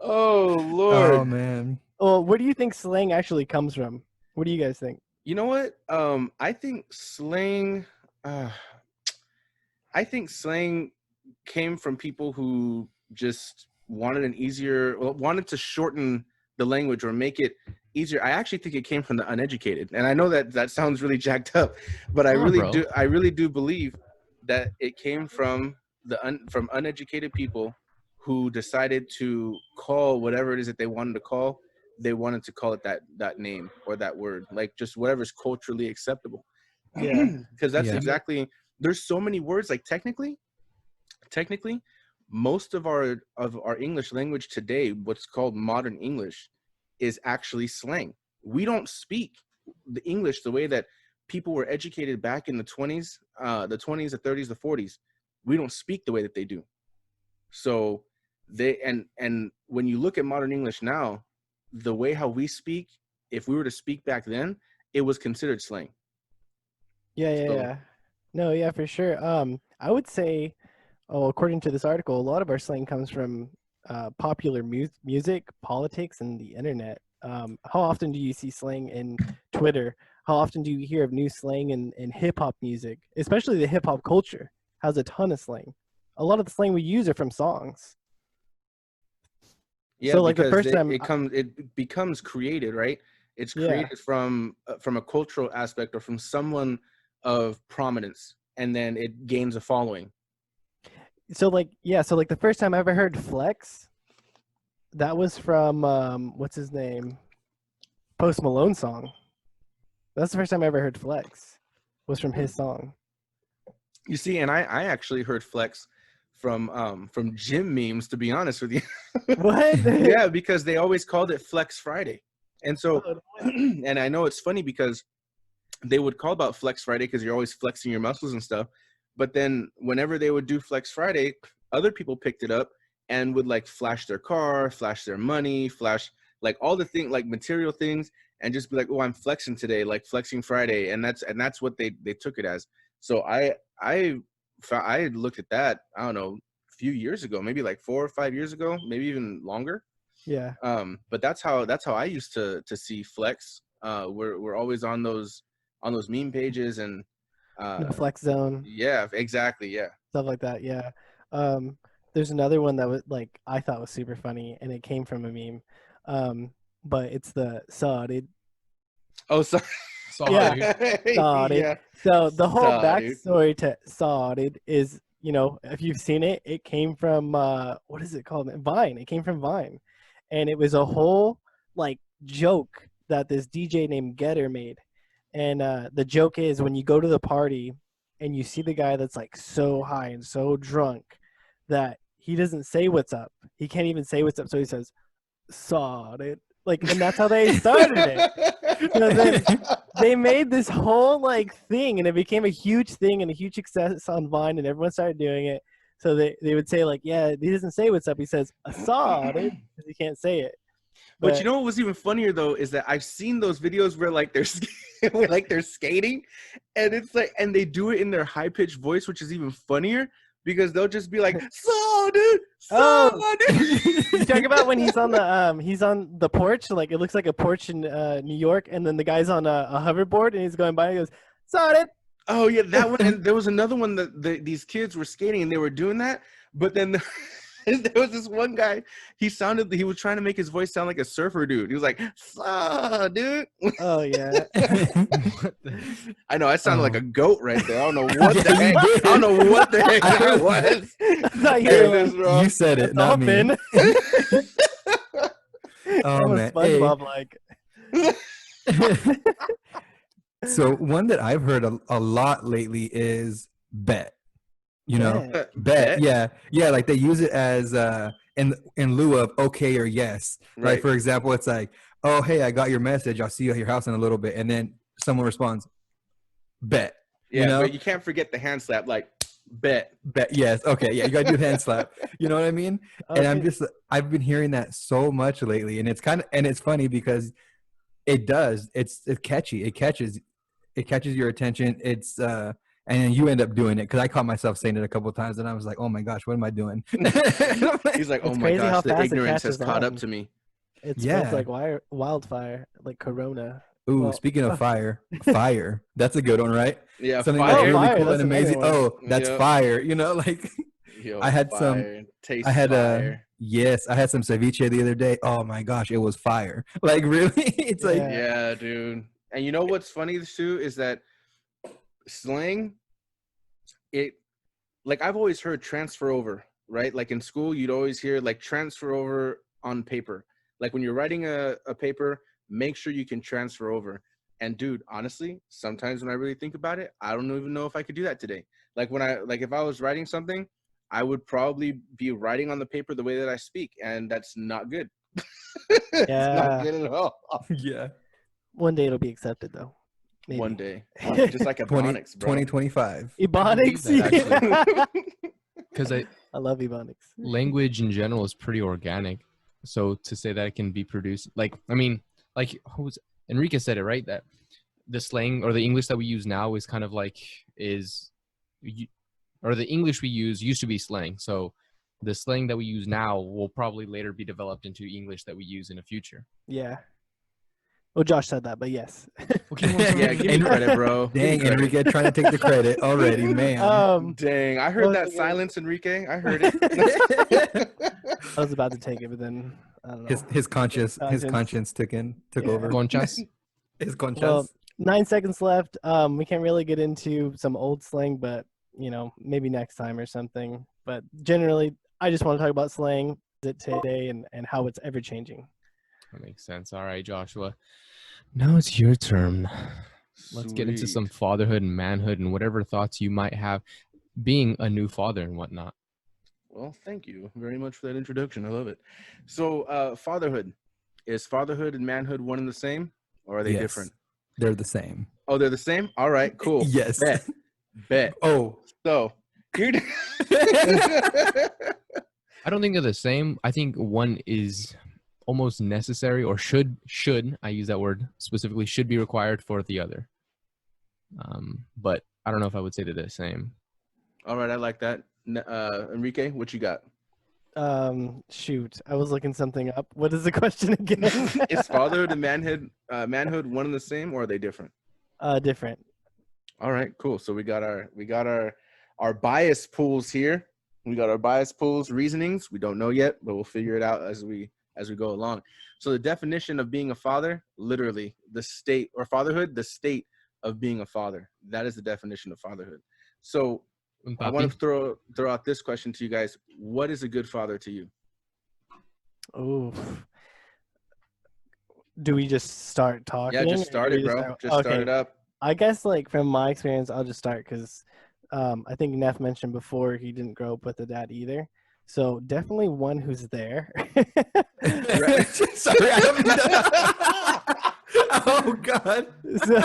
Oh Lord. Oh man. Well, where do you think slang actually comes from? What do you guys think? You know what? I think slang. I think slang came from people who just wanted to shorten the language or make it easier. I actually think it came from the uneducated, and I know that sounds really jacked up, but I really do believe that it came from from uneducated people who decided to call whatever it is that they wanted to call. They wanted to call it that name or that word, like just whatever's culturally acceptable. Yeah. Because that's Yeah. exactly. There's so many words. Like technically, most of our English language today, what's called modern English, is actually slang. We don't speak the English the way that people were educated back in the 20s, the 30s, the 40s. We don't speak the way that they do. So they and when you look at modern English now, the way how we speak, if we were to speak back then, it was considered slang. Yeah. So- Yeah. No, yeah, for sure. I would say, according to this article, a lot of our slang comes from popular music, politics, and the internet. How often do you see slang in Twitter? How often do you hear of new slang in hip hop music? Especially the hip hop culture has a ton of slang. A lot of the slang we use are from songs. Yeah, So, like, the because first time- it becomes created, right? It's Yeah. created from a cultural aspect or from someone of prominence, and then it gains a following. So like the first time I ever heard flex, that was from what's his name? Post Malone song. That's the first time I ever heard flex. Was from his song. You see, and I actually heard flex from gym memes, to be honest with you. What? Yeah, because they always called it Flex Friday. And so and I know it's funny because they would call about Flex Friday because you're always flexing your muscles and stuff. But then whenever they would do Flex Friday, other people picked it up and would like flash their car, flash their money, flash like all the things, like material things, and just be like, oh, I'm flexing today, like Flexing Friday. And that's what they took it as. So I looked at that, I don't know, a few years ago, maybe like 4 or 5 years ago, maybe even longer. Yeah. But that's how I used to see flex. We're always on those meme pages and The flex zone, yeah, exactly, yeah. stuff like that. Yeah. There's another one that was like I thought was super funny, and it came from a meme. But it's the sorted. Oh, sorry. Sorry. Yeah. Sorted. Yeah. So the whole Sorted. backstory to sorted is, if you've seen it, it came from what is it called? Vine. It came from Vine, and it was a whole like joke that this DJ named Getter made. And the joke is when you go to the party and you see the guy that's like so high and so drunk that he doesn't say what's up. He can't even say what's up. So he says, sorted. Like, and that's how they started it. So then they made this whole like thing, and it became a huge thing and a huge success on Vine, and everyone started doing it. So they would say like, yeah, he doesn't say what's up. He says Assad, because he can't say it. But you know what was even funnier though is that I've seen those videos where like they're skating, and it's like, and they do it in their high pitched voice, which is even funnier because they'll just be like, "So dude, dude." You talk about when he's on the porch, like it looks like a porch in New York, and then the guy's on a hoverboard and he's going by and he goes, "Saw it." Oh yeah, that one. And there was another one that these kids were skating and they were doing that, but then there was this one guy. He was trying to make his voice sound like a surfer dude. He was like, "Saw, dude." Oh yeah. I know I sounded like a goat right there. I don't know what the heck. I don't know what the heck that was. I thought you were like, You said it, not me. dolphin. Oh man. SpongeBob like. So one that I've heard a lot lately is bet. You know, bet. Yeah, like they use it as in lieu of okay or yes. Right. Like for example, it's like, oh hey, I got your message. I'll see you at your house in a little bit, and then someone responds, bet. Yeah, you know? but you can't forget the hand slap. Like bet. Yes. Okay. Yeah, you gotta do hand slap. You know what I mean? Okay. And I've been hearing that so much lately, and it's funny because it's catchy. It catches your attention. It's and then you end up doing it because I caught myself saying it a couple of times, and I was like, "Oh my gosh, what am I doing?" He's like, "Oh It's my crazy how gosh, the fast it ignorance has catches caught up on. to me." It Yeah. spreads like wildfire, like Corona. Ooh, Well, speaking of fire, that's a good one, right? Yeah, Something fire. that's really fire, cool that's and another amazing. one. Oh, that's Yep. fire. You know, like Yo, I had fire. Taste I had fire. I had some ceviche the other day. Oh my gosh, it was fire. Like really, it's like Yeah. Yeah, dude. And you know what's funny too is that slang, like I've always heard transfer over, right? Like in school, you'd always hear like transfer over on paper. Like when you're writing a paper, make sure you can transfer over. And dude, honestly, sometimes when I really think about it, I don't even know if I could do that today. Like if I was writing something, I would probably be writing on the paper the way that I speak, and that's not good. It's not Yeah. good at all. yeah. One day it'll be accepted though. Maybe. One day, just like Ebonics, bro. 2025. Ebonics. that, because I love Ebonics. language in general is pretty organic. So to say that it can be produced, like Enrique said it right, that the slang or the English that we use now is kind of like or the English we use used to be slang. So the slang that we use now will probably later be developed into English that we use in the future. Yeah. Well, Josh said that, but yes. Yeah, give me credit, bro. Dang, Enrique trying to take the credit already, man. Dang, I heard that silence, Enrique. I heard it. I was about to take it, but then I don't know. His conscience took over. Conchas. His conscience. Well, 9 seconds left. We can't really get into some old slang, but maybe next time or something. But generally, I just want to talk about slang today and how it's ever changing. That makes sense. All right, Joshua. Now it's your turn. Let's get into some fatherhood and manhood and whatever thoughts you might have being a new father and whatnot. Well, thank you very much for that introduction. I love it. So, fatherhood. Is fatherhood and manhood one and the same, or are they Yes. different? They're the same. Oh, they're the same? All right, cool. Yes. Bet. Oh. So, here. I don't think they're the same. I think one is almost necessary or should I use that word specifically, should be required for the other. But I don't know if I would say they're the same. All right, I like that. Enrique, what you got? Shoot, I was looking something up. What is the question again? Is fatherhood and manhood one and the same, or are they different? Different. All right, cool. So we got our bias pools here. We got our bias pools reasonings. We don't know yet, but we'll figure it out as we go along. So the definition of being a father, literally the state, or fatherhood, the state of being a father. That is the definition of fatherhood. So I want to throw out this question to you guys. What is a good father to you? Oh. Do we just start talking? Yeah, just start it, bro. Just start it up. I guess from my experience, I'll just start because I think Neff mentioned before he didn't grow up with a dad either. So definitely one who's there. Sorry, I don't mean to. God. So,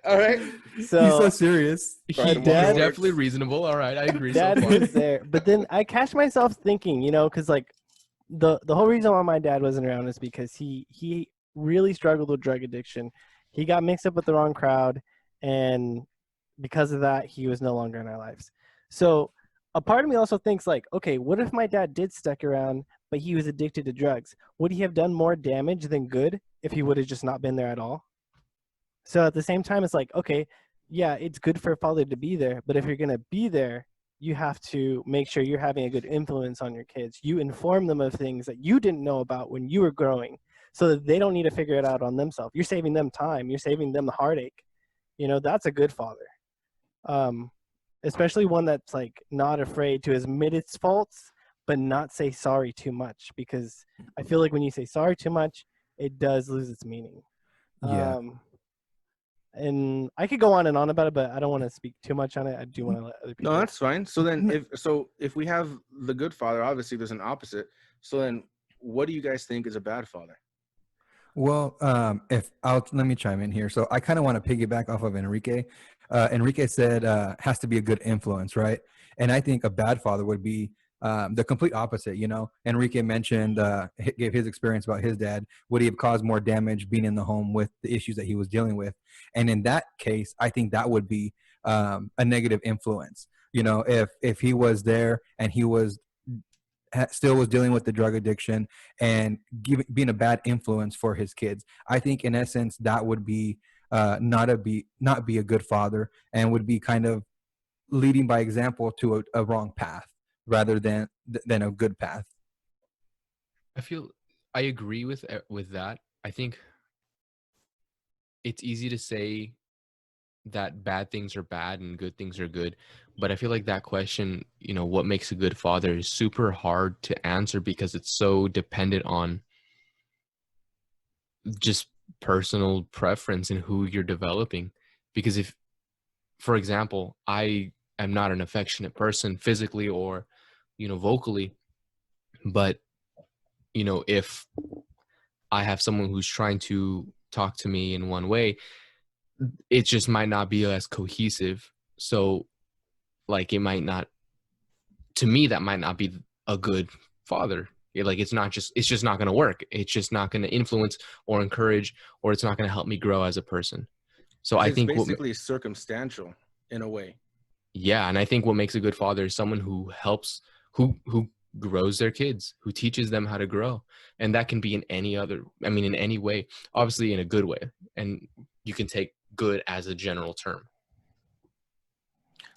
All right. He's so serious. Trying to Dad- He's work. definitely reasonable. All right, I agree so Dad far. was there, but then I catch myself thinking, because like the whole reason why my dad wasn't around is because he really struggled with drug addiction. He got mixed up with the wrong crowd, and because of that, he was no longer in our lives. So a part of me also thinks like, okay, what if my dad did stick around, but he was addicted to drugs? Would he have done more damage than good if he would have just not been there at all? So at the same time, it's like, okay, yeah, it's good for a father to be there, but if you're going to be there, you have to make sure you're having a good influence on your kids. You inform them of things that you didn't know about when you were growing so that they don't need to figure it out on themselves. You're saving them time. You're saving them the heartache. That's a good father. Especially one that's like not afraid to admit its faults, but not say sorry too much, because I feel like when you say sorry too much, it does lose its meaning. Yeah. And I could go on and on about it, but I don't want to speak too much on it. I do want to let other people. No, that's fine. So then, if we have the good father, obviously there's an opposite. So then, what do you guys think is a bad father? Well, let me chime in here. So I kind of want to piggyback off of Enrique. Enrique said has to be a good influence, right? And I think a bad father would be the complete opposite. Enrique mentioned gave his experience about his dad. Would he have caused more damage being in the home with the issues that he was dealing with? And in that case, I think that would be a negative influence. If he was there and he was still was dealing with the drug addiction and being a bad influence for his kids. I think in essence that would be not be a good father, and would be kind of leading by example to a wrong path rather than a good path. I agree with that. I think it's easy to say that bad things are bad and good things are good, but I feel like that question, what makes a good father, is super hard to answer because it's so dependent on just personal preference and who you're developing. Because if, for example, I am not an affectionate person physically or vocally, but if I have someone who's trying to talk to me in one way, it just might not be as cohesive. So like it might not, to me, that might not be a good father. It's just not going to work. It's just not going to influence or encourage, or it's not going to help me grow as a person. So I think it's basically circumstantial in a way. Yeah. And I think what makes a good father is someone who helps, who grows their kids, who teaches them how to grow. And that can be in any way, obviously in a good way. And you can take good as a general term.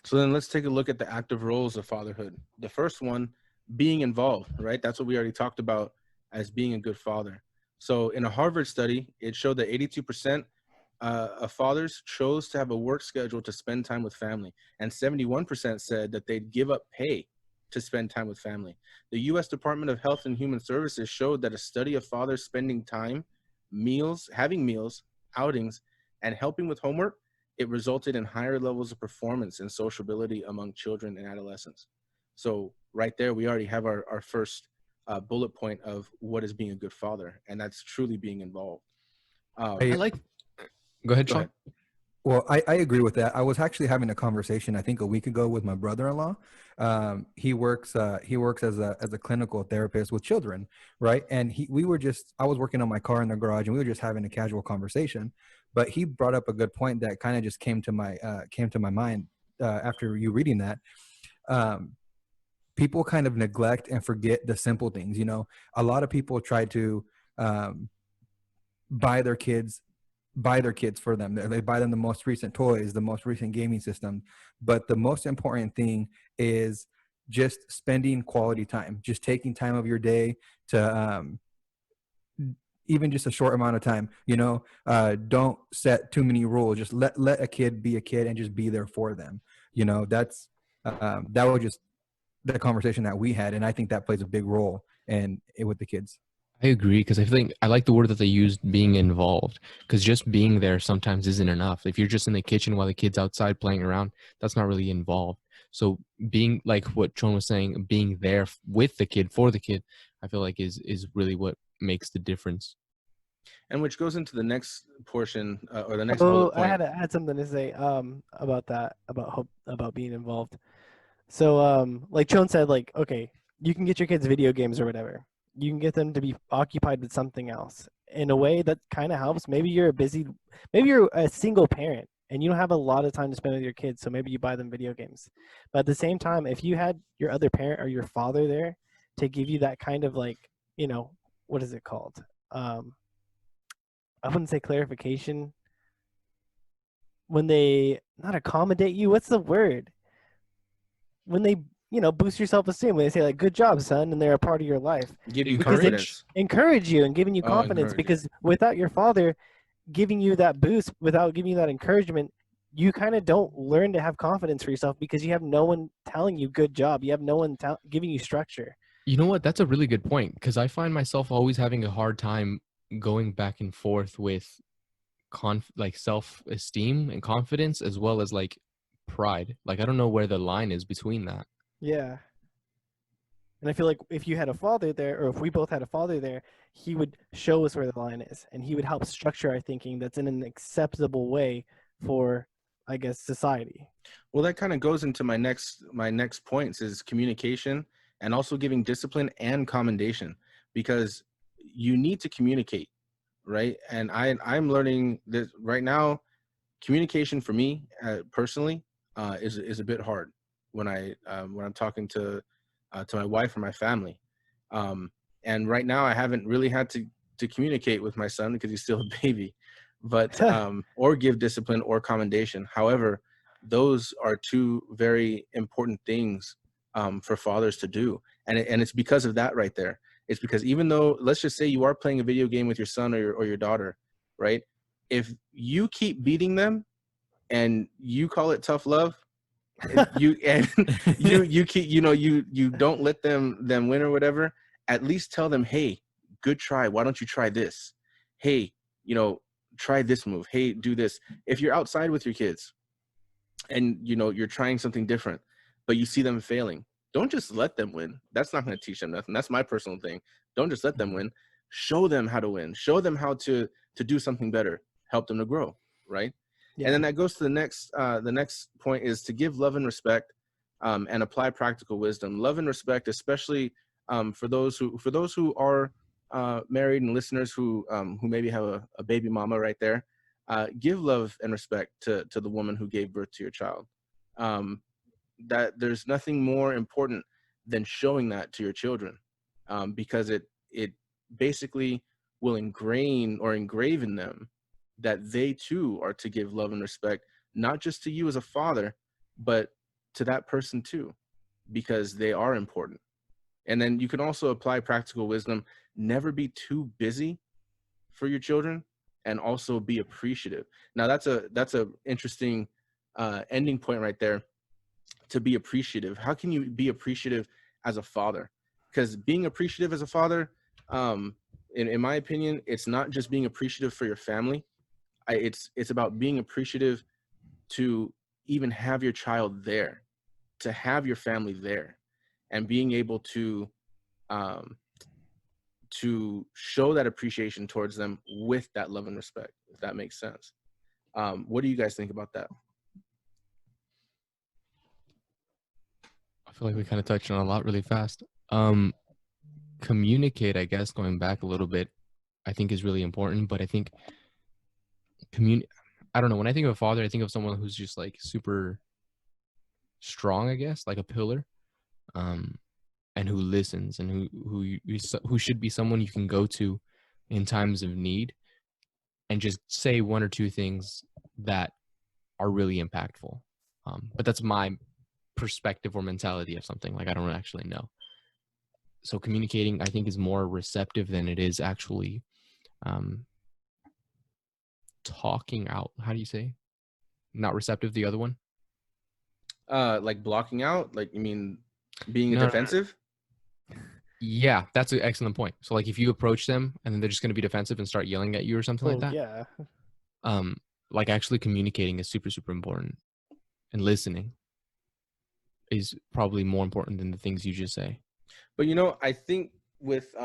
So then let's take a look at the active roles of fatherhood. The first one, being involved, right? That's what we already talked about as being a good father. So in a Harvard study, it showed that 82% of fathers chose to have a work schedule to spend time with family. And 71% said that they'd give up pay to spend time with family. The U.S. Department of Health and Human Services showed that a study of fathers spending time, having meals, outings, and helping with homework, it resulted in higher levels of performance and sociability among children and adolescents. So right there, we already have our first bullet point of what is being a good father, and that's truly being involved. Go ahead, Sean. Well, I agree with that. I was actually having a conversation, I think a week ago, with my brother-in-law. He works as a clinical therapist with children, right? And I was working on my car in the garage, and we were just having a casual conversation. But he brought up a good point that kind of just came to my mind after you reading that. People kind of neglect and forget the simple things. A lot of people try to buy their kids for them. They buy them the most recent toys, the most recent gaming system. But the most important thing is just spending quality time, just taking time of your day to even just a short amount of time. Don't set too many rules. Just let a kid be a kid and just be there for them. That was just the conversation that we had, and I think that plays a big role with the kids. I agree, because I like the word that they used, being involved, because just being there sometimes isn't enough. If you're just in the kitchen while the kid's outside playing around, that's not really involved. So being, like what Chon was saying, being there with the kid, for the kid, I feel like is really what makes the difference. And which goes into the next portion or the next bullet Oh, point. I had something to say about that, about being involved. So like Chon said, like, okay, you can get your kids video games or whatever. You can get them to be occupied with something else in a way that kind of helps. Maybe you're a single parent and you don't have a lot of time to spend with your kids, so maybe you buy them video games. But at the same time, if you had your other parent or your father there to give you that kind of, like, what is it called? I wouldn't say clarification. When they not accommodate you, what's the word? When they boost your self-esteem, when they say, like, good job, son, and they're a part of your life, Give you Encourage. confidence. encourage you and giving you Oh, confidence. encourage you. Because without your father giving you that boost, without giving you that encouragement, you kind of don't learn to have confidence for yourself, because you have no one telling you good job. You have no one giving you structure. You know what? That's a really good point, because I find myself always having a hard time going back and forth with like self-esteem and confidence, as well as like pride. Like, I don't know where the line is between that. Yeah. And I feel like if you had a father there, or if we both had a father there, he would show us where the line is, and he would help structure our thinking that's in an acceptable way for, I guess, society. Well, that kind of goes into my next points is communication, and also giving discipline and commendation, because you need to communicate, right? And I'm learning this right now. Communication for me personally is a bit hard when I'm talking to my wife or my family. And right now I haven't really had to communicate with my son because he's still a baby, but or give discipline or commendation. However, those are two very important things for fathers to do, and it's because of that right there. It's because even though, let's just say you are playing a video game with your son or your daughter, right? If you keep beating them and you call it tough love, you keep, you don't let them win or whatever, at least tell them, hey, good try, why don't you try this? Hey, try this move. Hey, do this. If you're outside with your kids and you're trying something different, but you see them failing, don't just let them win. That's not going to teach them nothing. That's my personal thing. Don't just let them win. Show them how to win. Show them how to do something better. Help them to grow, right? Yeah. And then that goes to the next point is to give love and respect, and apply practical wisdom. Love and respect, especially for those who are married, and listeners who maybe have a baby mama right there. Give love and respect to the woman who gave birth to your child. That there's nothing more important than showing that to your children, because it basically will engrave in them that they too are to give love and respect, not just to you as a father, but to that person too, because they are important. And then you can also apply practical wisdom. Never be too busy for your children, and also be appreciative. Now that's a interesting ending point right there. To be appreciative. How can you be appreciative as a father? Because being appreciative as a father, in my opinion, it's not just being appreciative for your family. It's about being appreciative to even have your child there, to have your family there, and being able to show that appreciation towards them with that love and respect, if that makes sense. What do you guys think about that? I feel like we kind of touched on a lot really fast. Communicate, I guess, going back a little bit, I think is really important. But I think I don't know. When I think of a father, I think of someone who's just like super strong, I guess, like a pillar, and who listens, and who should be someone you can go to in times of need, and just say one or two things that are really impactful. But that's my perspective or mentality of something. Like, I don't actually know. So communicating, I think, is more receptive than it is actually talking out. How do you say? Not receptive, the other one? Like blocking out? Like, you mean being No. defensive? Yeah, that's an excellent point. So like if you approach them and then they're just going to be defensive and start yelling at you or something like that. Yeah. Like actually communicating is super, super important. And listening is probably more important than the things you just say. But I think with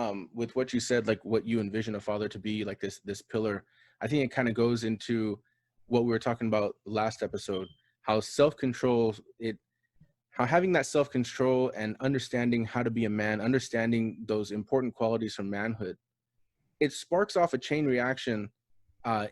what you said, like what you envision a father to be, like this pillar, I think it kind of goes into what we were talking about last episode, how self-control, how having that self-control and understanding how to be a man, understanding those important qualities from manhood, it sparks off a chain reaction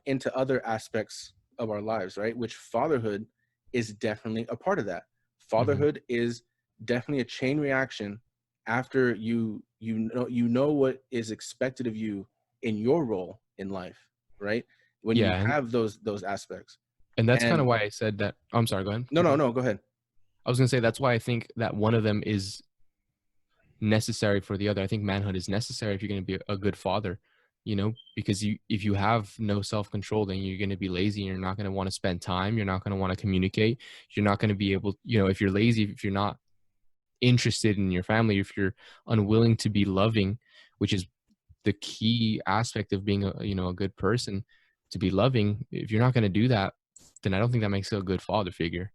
into other aspects of our lives, right? Which fatherhood is definitely a part of that. Fatherhood is definitely a chain reaction after you know what is expected of you in your role in life, right? When you Yeah, have those aspects. and that's kind of And why I said that. I'm sorry, go ahead. no, go ahead. I was gonna say that's why I think that one of them is necessary for the other. I think manhood is necessary if you're going to be a good father, because if you have no self-control, then you're going to be lazy and you're not going to want to spend time. You're not going to want to communicate. You're not going to be able, if you're lazy, if you're not interested in your family, if you're unwilling to be loving, which is the key aspect of being a good person, to be loving. If you're not going to do that, then I don't think that makes you a good father figure.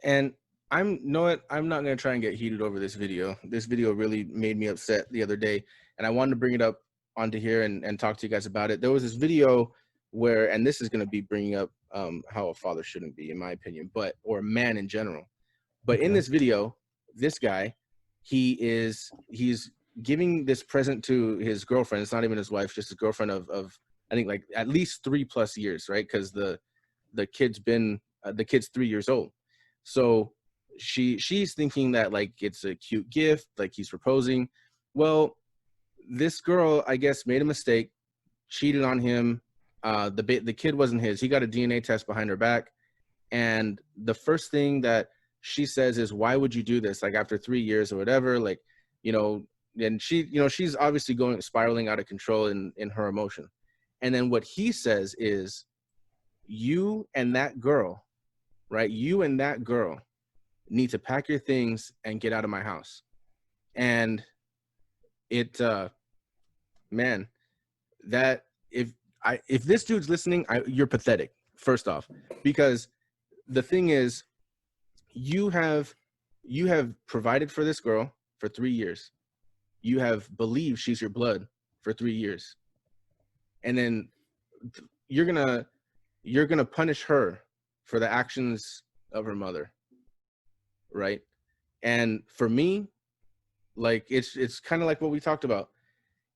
And I'm not going to try and get heated over this video. This video really made me upset the other day, and I wanted to bring it up onto here and talk to you guys about it. There was this video where, and this is going to be bringing up how a father shouldn't be, in my opinion, or a man in general. But in this video, this guy, he's giving this present to his girlfriend. It's not even his wife, just his girlfriend of I think like at least 3+ years, right? Because the kid's 3 years old. So she's thinking that like it's a cute gift, like he's proposing. Well, this girl, I guess, made a mistake, cheated on him. The kid wasn't his. He got a DNA test behind her back, and the first thing that she says is, "Why would you do this? Like after 3 years or whatever, like, and she's obviously spiraling out of control in her emotion." And then what he says is, "You and that girl, right? You and that girl need to pack your things and get out of my house." And it, man, that if this dude's listening, you're pathetic, first off, because the thing is, you have provided for this girl for 3 years. You have believed she's your blood for 3 years. And then you're gonna punish her for the actions of her mother, right? And for me, like it's kind of like what we talked about.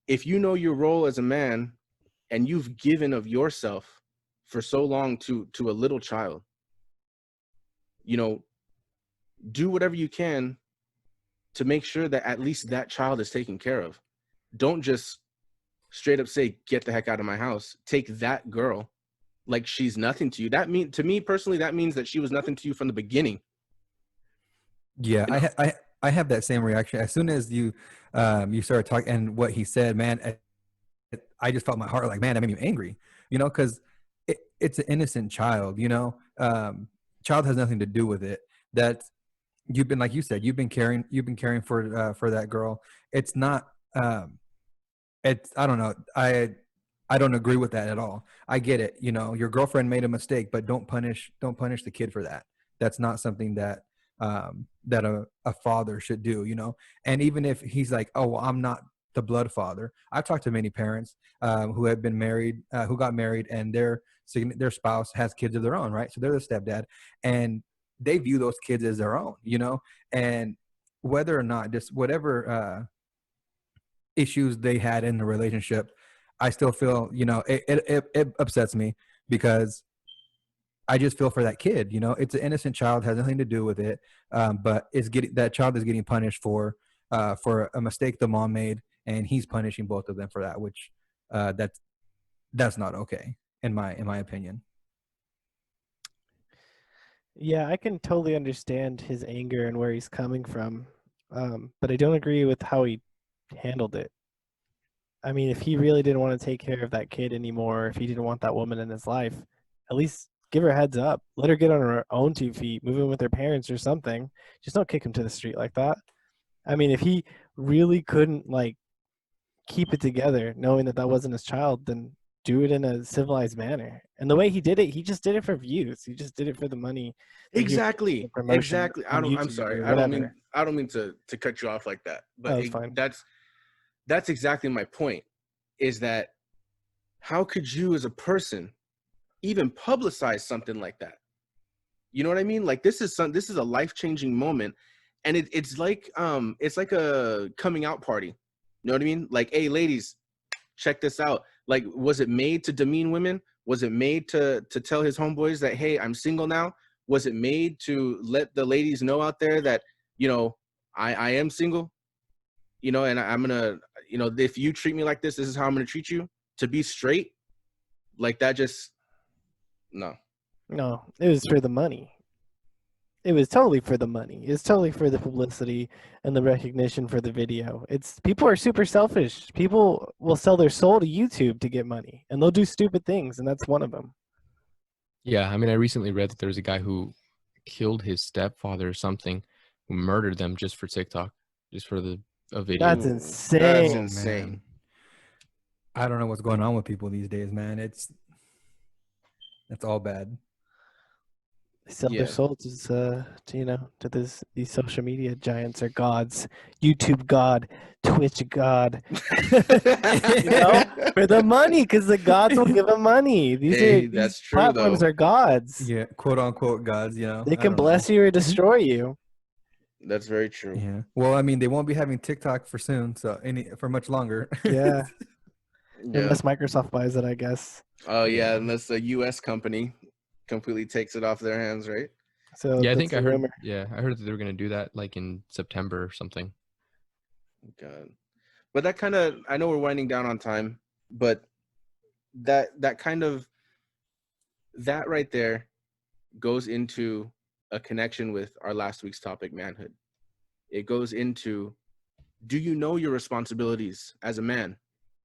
If you know your role as a man and you've given of yourself for so long to a little child, do whatever you can to make sure that at least that child is taken care of. Don't just straight up say, "Get the heck out of my house." Take that girl like she's nothing to you. To me personally, that means that she was nothing to you from the beginning. Yeah, I have that same reaction as soon as you started talking and what he said, man. I just felt my heart like, man, that made me angry, because it's an innocent child, child has nothing to do with it. That you've been, like you said, you've been caring for that girl. It's not, it's, I don't know. I don't agree with that at all. I get it. Your girlfriend made a mistake, but don't punish the kid for that. That's not something that that a father should do, And even if he's like, "Oh, well, I'm not the blood father." I've talked to many parents who have been married, who got married, and their spouse has kids of their own, right? So they're the stepdad, and they view those kids as their own, And whether or not, just whatever issues they had in the relationship, I still feel, it upsets me because I just feel for that kid. It's an innocent child, has nothing to do with it, but that child is getting punished for a mistake the mom made, and he's punishing both of them for that, which that's not okay in my opinion. Yeah, I can totally understand his anger and where he's coming from, but I don't agree with how he handled it. I mean, if he really didn't want to take care of that kid anymore, if he didn't want that woman in his life, at least give her a heads up. Let her get on her own 2 feet, move in with her parents or something. Just don't kick him to the street like that. I mean, if he really couldn't like keep it together, knowing that that wasn't his child, then do it in a civilized manner. And the way he did it, he just did it for views. He just did it for the money. Exactly. Promotion Exactly. on I'm YouTube sorry. or I don't whatever. mean to cut you off like that, but That's fine. that's that's exactly my point, is that how could you as a person even publicize something like that? You know what I mean? Like this is a life-changing moment, and it's like a coming out party. You know what I mean? Like, hey ladies, check this out. Like, was it made to demean women? Was it made to tell his homeboys that, hey, I'm single now? Was it made to let the ladies know out there that, you know, I am single, you know, and I'm gonna, you know, if you treat me like this is how I'm gonna treat you? To be straight? Like that just, no. No, it was for the money. It was totally for the money. It's totally for the publicity and the recognition for the video. It's people are super selfish. People will sell their soul to YouTube to get money, and they'll do stupid things, and that's one of them. Yeah, I mean, I recently read that there was a guy who killed his stepfather or something, who murdered them just for TikTok, just for a video. That's Ooh, insane. That's Oh, insane. man. I don't know what's going on with people these days, man. It's all bad. They sell Yeah. their soul to you know, to these social media giants or gods, YouTube god, Twitch god, you know, for the money, because the gods will give them money. Hey, These that's true, platforms though. are gods. Yeah, quote unquote gods, you know. They I can don't know. bless you or destroy you. That's very true. Yeah. Well, I mean, they won't be having TikTok for soon, so for much longer. Yeah, Yeah. unless Microsoft buys it, I guess. Oh yeah, Yeah. unless a U.S. company completely takes it off their hands, right? So Yeah, I that's think the I heard. rumor. Yeah, I heard that they were gonna do that like in September or something. God. But that kind of, I know we're winding down on time, but that right there goes into a connection with our last week's topic, manhood. It goes into, do you know your responsibilities as a man?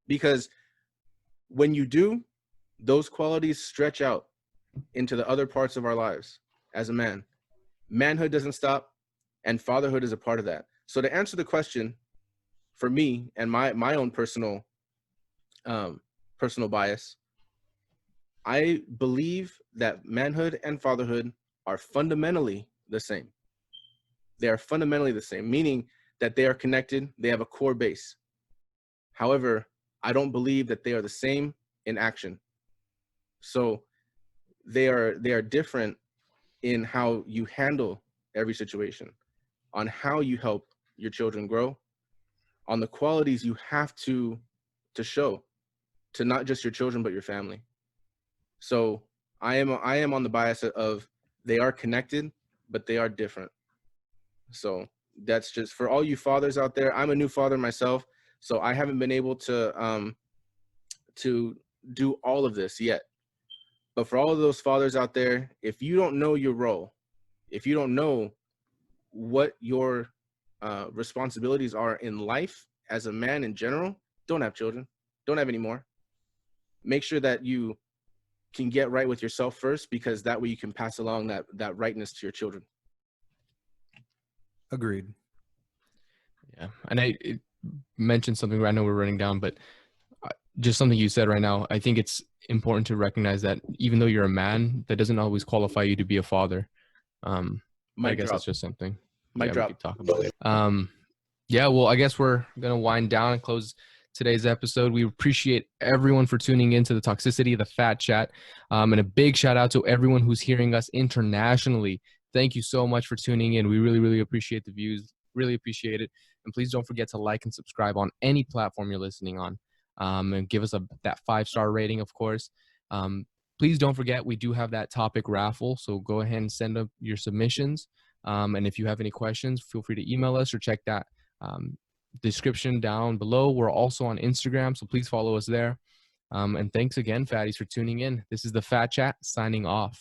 Because when you do, those qualities stretch out into the other parts of our lives as a man. Manhood doesn't stop, and fatherhood is a part of that. So to answer the question, for me and my own personal bias, I believe that manhood and fatherhood are fundamentally the same. They are fundamentally the same, meaning that they are connected, they have a core base. However, I don't believe that they are the same in action. So they are different in how you handle every situation, on how you help your children grow, on the qualities you have to show to not just your children but your family. So I am on the bias of they are connected, but they are different. So that's just for all you fathers out there. I'm a new father myself, so I haven't been able to do all of this yet. But for all of those fathers out there, if you don't know your role, if you don't know what your responsibilities are in life as a man in general, don't have children. Don't have any more. Make sure that you can get right with yourself first, because that way you can pass along that rightness to your children. Agreed. Yeah, and it mentioned something. I know we're running down, but just something you said right now. I think it's important to recognize that even though you're a man, that doesn't always qualify you to be a father. I guess that's just something. We could talk about later. Yeah, well, I guess we're gonna wind down and close today's episode. We appreciate everyone for tuning into the Toxicity, the Phat Chat, and a big shout out to everyone who's hearing us internationally. Thank you so much for tuning in. We really, really appreciate the views. Really appreciate it. And please don't forget to like and subscribe on any platform you're listening on, and give us that 5-star rating, of course. Please don't forget, we do have that topic raffle, so go ahead and send up your submissions. And if you have any questions, feel free to email us or check that description down below. We're also on Instagram, so please follow us there. And thanks again, fatties, for tuning in. This is the Phat Chat signing off.